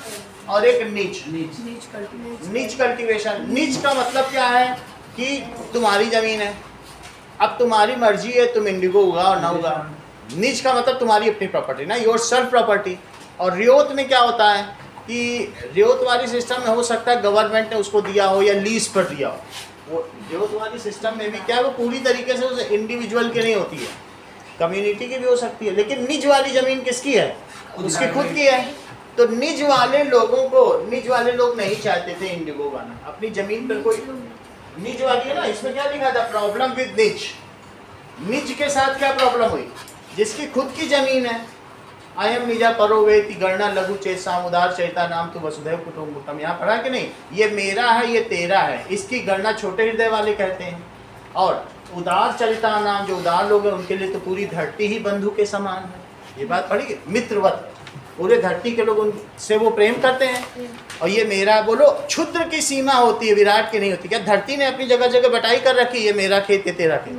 Speaker 2: और एक नीच कल्टीवेशन। नीच का मतलब क्या है कि तुम्हारी जमीन है, अब तुम्हारी मर्जी है तुम इंडिगो उगाओ ना उगाओ। नीच का मतलब तुम्हारी अपनी प्रॉपर्टी ना, योर सेल्फ प्रॉपर्टी। और रियोत में क्या होता है कि रियोतवारी सिस्टम में हो सकता है गवर्नमेंट ने उसको दिया हो या लीज पर दिया हो। वो रियोतवारी सिस्टम में भी क्या है, वो पूरी तरीके से उस इंडिविजुअल की नहीं होती है, कम्युनिटी की भी हो सकती है। लेकिन निज वाली जमीन किसकी है? उसकी खुद की है। तो निज वाले लोगों को, निज वाले लोग नहीं चाहते थे इंडिगो उगाना, अपनी जमीन पर कोई निज वाली है ना। इसमें क्या लिखा था? प्रॉब्लम विद निज। निज के साथ क्या प्रॉब्लम हुई? जिसकी खुद की जमीन है, अयम निजा परोवेति गणना लघु चेत सामुदार चैता नाम तो वसुधैव कुटुम्बकम, यहाँ पढ़ा कि नहीं? ये मेरा है, ये तेरा है, इसकी गणना छोटे हृदय वाले कहते हैं। और उदार चरिता नाम, जो उदार लोग हैं उनके लिए तो पूरी धरती ही बंधु के समान है। ये बात पढ़ी? मित्रवत, पूरे धरती के लोग उनसे वो प्रेम करते हैं। और ये मेरा, बोलो क्षुद्र की सीमा होती है, विराट की नहीं होती। क्या धरती ने अपनी जगह जगह बटाई कर रखी, ये मेरा खेत, ये तेरा खेत?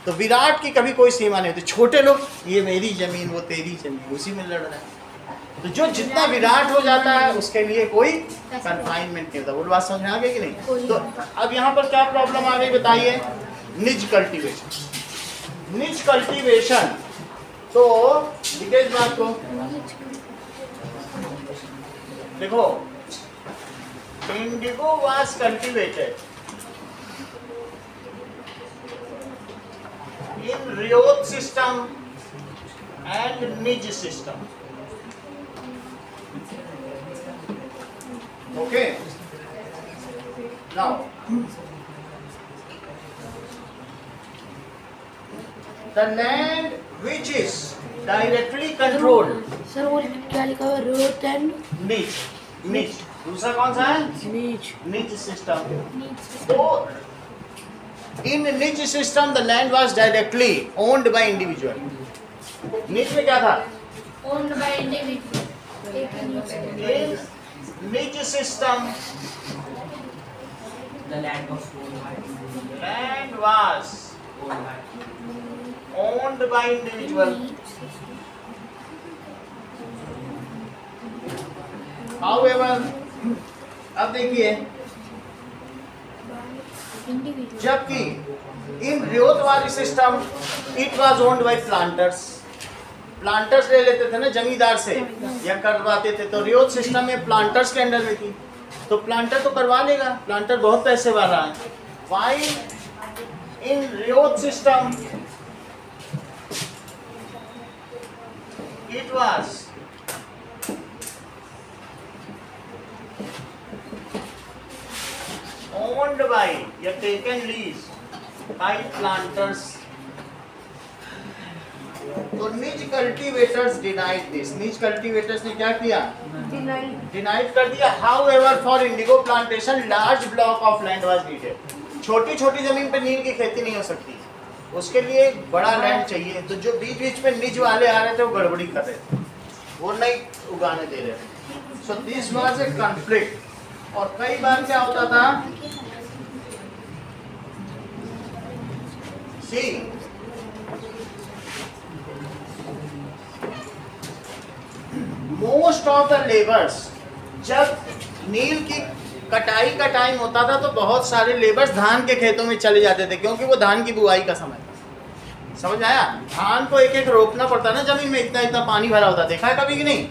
Speaker 2: तो विराट की कभी कोई सीमा नहीं होती। छोटे लोग, ये मेरी जमीन, वो तेरी जमीन, उसी में लड़ रहे हैं। तो जो जितना विराट हो जाता है उसके लिए कोई कन्फाइनमेंट नहीं होता। बोलो बात समझ में आ गई कि नहीं? तो अब यहाँ पर क्या प्रॉब्लम आ गई बताइए? निज कल्टीवेशन। निज कल्टीवेशन, तो देखिए इस बात को देखो, Indigo was cultivated in Riyot system and Nij system. Okay. Now, the land which is directly controlled.
Speaker 4: Sir वो क्या लिखा हुआ? Riyot and
Speaker 2: Nij. Nij. दूसरा कौन सा है?
Speaker 4: Nij.
Speaker 2: Nij system. तो in niche system the land was directly owned by individual. niche में क्या था?
Speaker 4: Owned by individual.
Speaker 2: In niche system
Speaker 1: The land was
Speaker 2: owned by individual. However, अब देखिए, जबकि इन रियोत वाली system it was owned by planters. Planters ले लेते थे ना जमींदार से या करवाते थे, तो रियोत सिस्टम में प्लांटर्स के अंडर में थी। तो प्लांटर तो करवा लेगा, प्लांटर बहुत पैसे वाला है। Why in ryot system it was owned by या taken lease by planters. तो निज कल्टीवेटर्स डिनाइड दिस। निज कल्टीवेटर्स ने क्या किया? डिनाइड कर दिया। However, for indigo plantation large block of land was needed. छोटी छोटी जमीन पे नील की खेती नहीं हो सकती, उसके लिए बड़ा लैंड चाहिए। तो जो बीच बीच में निज वाले आ रहे थे वो गड़बड़ी कर रहे थे, वो नहीं उगाने दे रहे थे। So this was a conflict. और कई बार क्या होता था, सी मोस्ट ऑफ द लेबर्स, जब नील की कटाई का टाइम होता था तो बहुत सारे लेबर्स धान के खेतों में चले जाते थे, क्योंकि वो धान की बुआई का समय था। समझ आया? धान को एक एक रोपना पड़ता ना, जमीन में इतना इतना पानी भरा होता, देखा है कभी कि नहीं?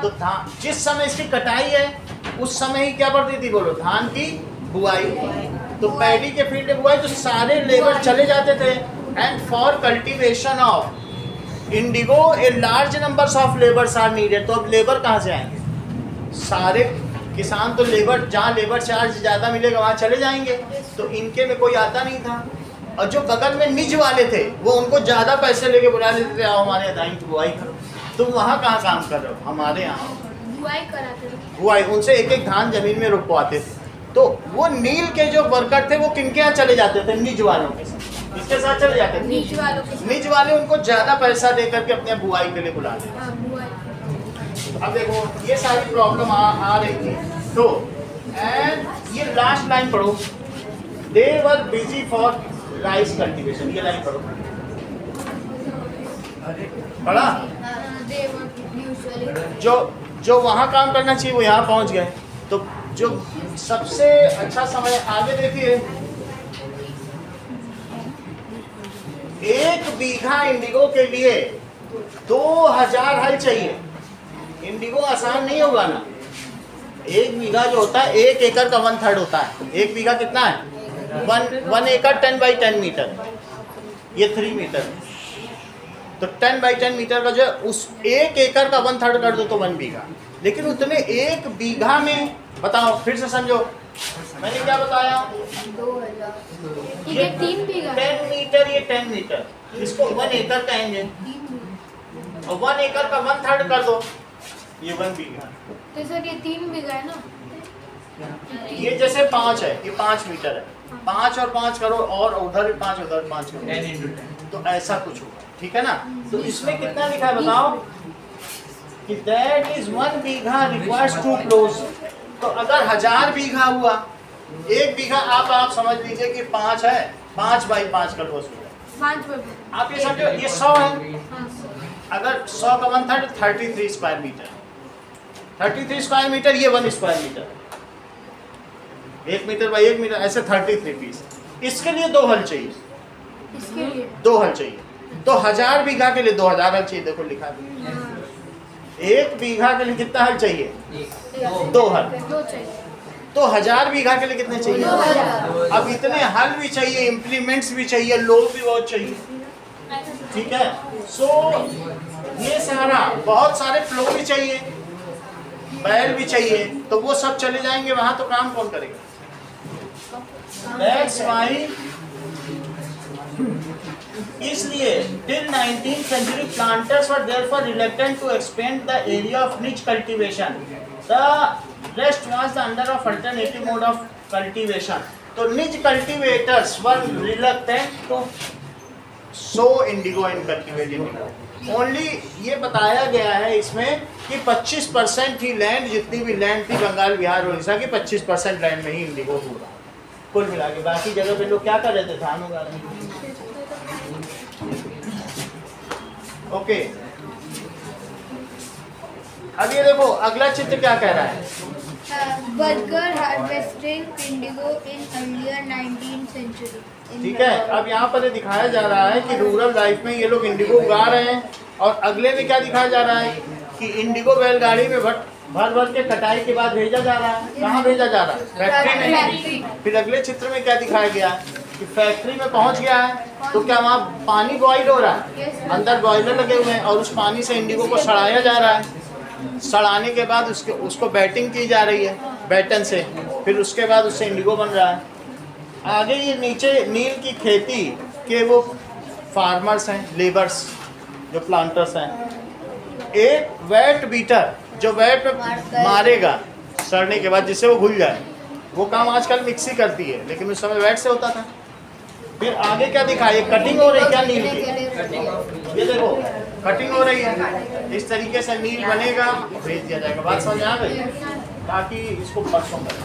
Speaker 2: तो धान जिस समय इसकी कटाई है उस समय ही क्या पड़ती थी बोलो, धान की बुआई। तो पैडी के फील्ड में बुआई, तो सारे लेबर चले जाते थे। And for cultivation of indigo a large numbers of labours are needed. तो अब लेबर कहाँ से आएंगे? सारे किसान तो लेबर, जहाँ लेबर चार्ज ज़्यादा मिलेगा वहाँ चले जाएंगे, तो इनके में कोई आता नहीं था। और जो बगल में निज वाले थे वो उनको ज़्यादा पैसे लेके बुला लेते थे, आओ हमारे यहाँ की बुआई करो। तुम वहाँ कहाँ काम कर रहे हो? हमारे यहाँ
Speaker 4: बुआई कराते थे,
Speaker 2: बुआई, उनसे एक एक धान जमीन में रोपवाते थे। तो वो नील के जो वर्कर थे वो किनके यहाँ चले जाते थे? निज वालों के साथ। किसके साथ चले जाते थे?
Speaker 4: नीच वालों के साथ।
Speaker 2: निज वाले उनको ज़्यादा पैसा दे करके अपने बुआई के लिए बुला लेते।
Speaker 4: हाँ, बुआई।
Speaker 2: अब देखो ये सारी प्रॉब्लम आ रही थी। तो एंड ये लास्ट लाइन पढ़ो, they were busy for rice cultivation. ये लाइन पढ़ो, पढ़ा?
Speaker 3: they were usually
Speaker 2: जो वहाँ काम करना चाहिए वो यहाँ पहुँच गए। तो जो सबसे अच्छा समय आगे देखिए, 1 बीघा इंडिगो के लिए 2000 हल चाहिए। इंडिगो आसान नहीं होगा ना। 1 बीघा जो होता है 1 एकड़ का 1/3 होता है। 1 बीघा कितना है? 1 एकड़ 10 बाई 10 मीटर, ये 3 मीटर। तो 10 बाई 10 मीटर का जो उस 1 एकड़ का 1/3 कर दो तो 1 बीघा। लेकिन उतने 1 बीघा में बताओ, फिर से समझो मैंने क्या बताया?
Speaker 3: 2000।
Speaker 4: ये 3 बीघा
Speaker 2: 10 मीटर, ये 10 मीटर, इसको 1 एकड़ कहेंगे। और 1 एकड़ का 1/3 कर दो, ये 1 बीघा।
Speaker 4: तो सर ये 3 बीघा है ना?
Speaker 2: ये जैसे 5 है, ये 5 मीटर है। 5 और 5 करो, और उधर 5 उधर 5 करो,
Speaker 1: 10 × 10।
Speaker 2: तो ऐसा कुछ होगा। ठीक है ना? तो इसमें कितना लिखा है बताओ? कि that is 1 bigha requires 2 plots. तो अगर 1000 बीघा हुआ, 1 बीघा आप समझ लीजिए कि 5 है, 5 बाई 5 का लॉस हो गया।
Speaker 4: 5 बीघा।
Speaker 2: आप ये समझो, ये 100 है।
Speaker 4: हाँ,
Speaker 2: अगर 100 का 1/3 33 स्क्वायर मीटर, 33 स्क्वायर मीटर, ये 1 square metre, 1 metre by 1 metre, ऐसे 33 पीस। इसके लिए 2 हल चाहिए,
Speaker 4: इसके लिए
Speaker 2: 2 हल चाहिए। तो 1000 बीघा के लिए 2000 हल चाहिए। देखो लिखा है, 1 बीघा के लिए कितना हल चाहिए? 2 हल।
Speaker 4: 2 चाहिए।
Speaker 2: तो 1000 बीघा के लिए कितने चाहिए?
Speaker 3: 2000।
Speaker 2: अब इतने हल भी चाहिए, इम्प्लीमेंट्स भी चाहिए, लोग भी बहुत चाहिए। ठीक है? सो ये सारा, बहुत सारे फ्लो भी चाहिए, बैल भी चाहिए, तो वो सब चले जाएंगे वहां, तो काम कौन करेगा? दैट्स व्हाई, इसलिए till 19th century planters were therefore reluctant to expand the area of niche cultivation. The rest was the under of alternative mode of cultivation. तो niche cultivators were reluctant to sow indigo and cultivate indigo. Only ये बताया गया है इसमें कि 25% ही लैंड, जितनी भी लैंड थी बंगाल, बिहार, उड़ीसा की, 25% लैंड में ही इंडिगो हो रहा। कुल मिला के बाकी जगह पे लोग क्या कर रहे थे? धान उगा रहे थे। ओके, अब ये देखो अगला चित्र क्या कह रहा है?
Speaker 4: Worker harvesting Indigo in earlier 19th century.
Speaker 2: ठीक है, अब यहाँ पर ये दिखाया जा रहा है कि रूरल लाइफ में ये लोग इंडिगो उगा रहे हैं। और अगले में क्या दिखाया जा रहा है? कि इंडिगो बैलगाड़ी में भर भर के कटाई के बाद भेजा जा रहा है। कहाँ भेजा जा रहा है? फैक्ट्री में। फिर अगले चित्र में क्या दिखाया गया कि फैक्ट्री में पहुँच गया है, तो क्या वहाँ पानी बॉइल हो रहा है, अंदर बॉयलर लगे हुए हैं, और उस पानी से इंडिगो को सड़ाया जा रहा है। सड़ाने के बाद उसको बैटिंग की जा रही है बैटन से, फिर उसके बाद उससे इंडिगो बन रहा है। आगे ये नीचे नील की खेती के वो फार्मर्स हैं, लेबर्स जो प्लांटर्स हैं। एक वेट बीटर जो वेट मारेगा सड़ने के बाद, जिससे वो घुल जाए, वो काम आजकल मिक्सी करती है, लेकिन उस समय वेट से होता था। फिर आगे क्या दिखा? ये कटिंग हो रही है क्या नील की? ये देखो कटिंग हो रही है, इस तरीके से नील बनेगा, भेज दिया जाएगा। बात समझ आ गई? ताकि इसको परसों करें।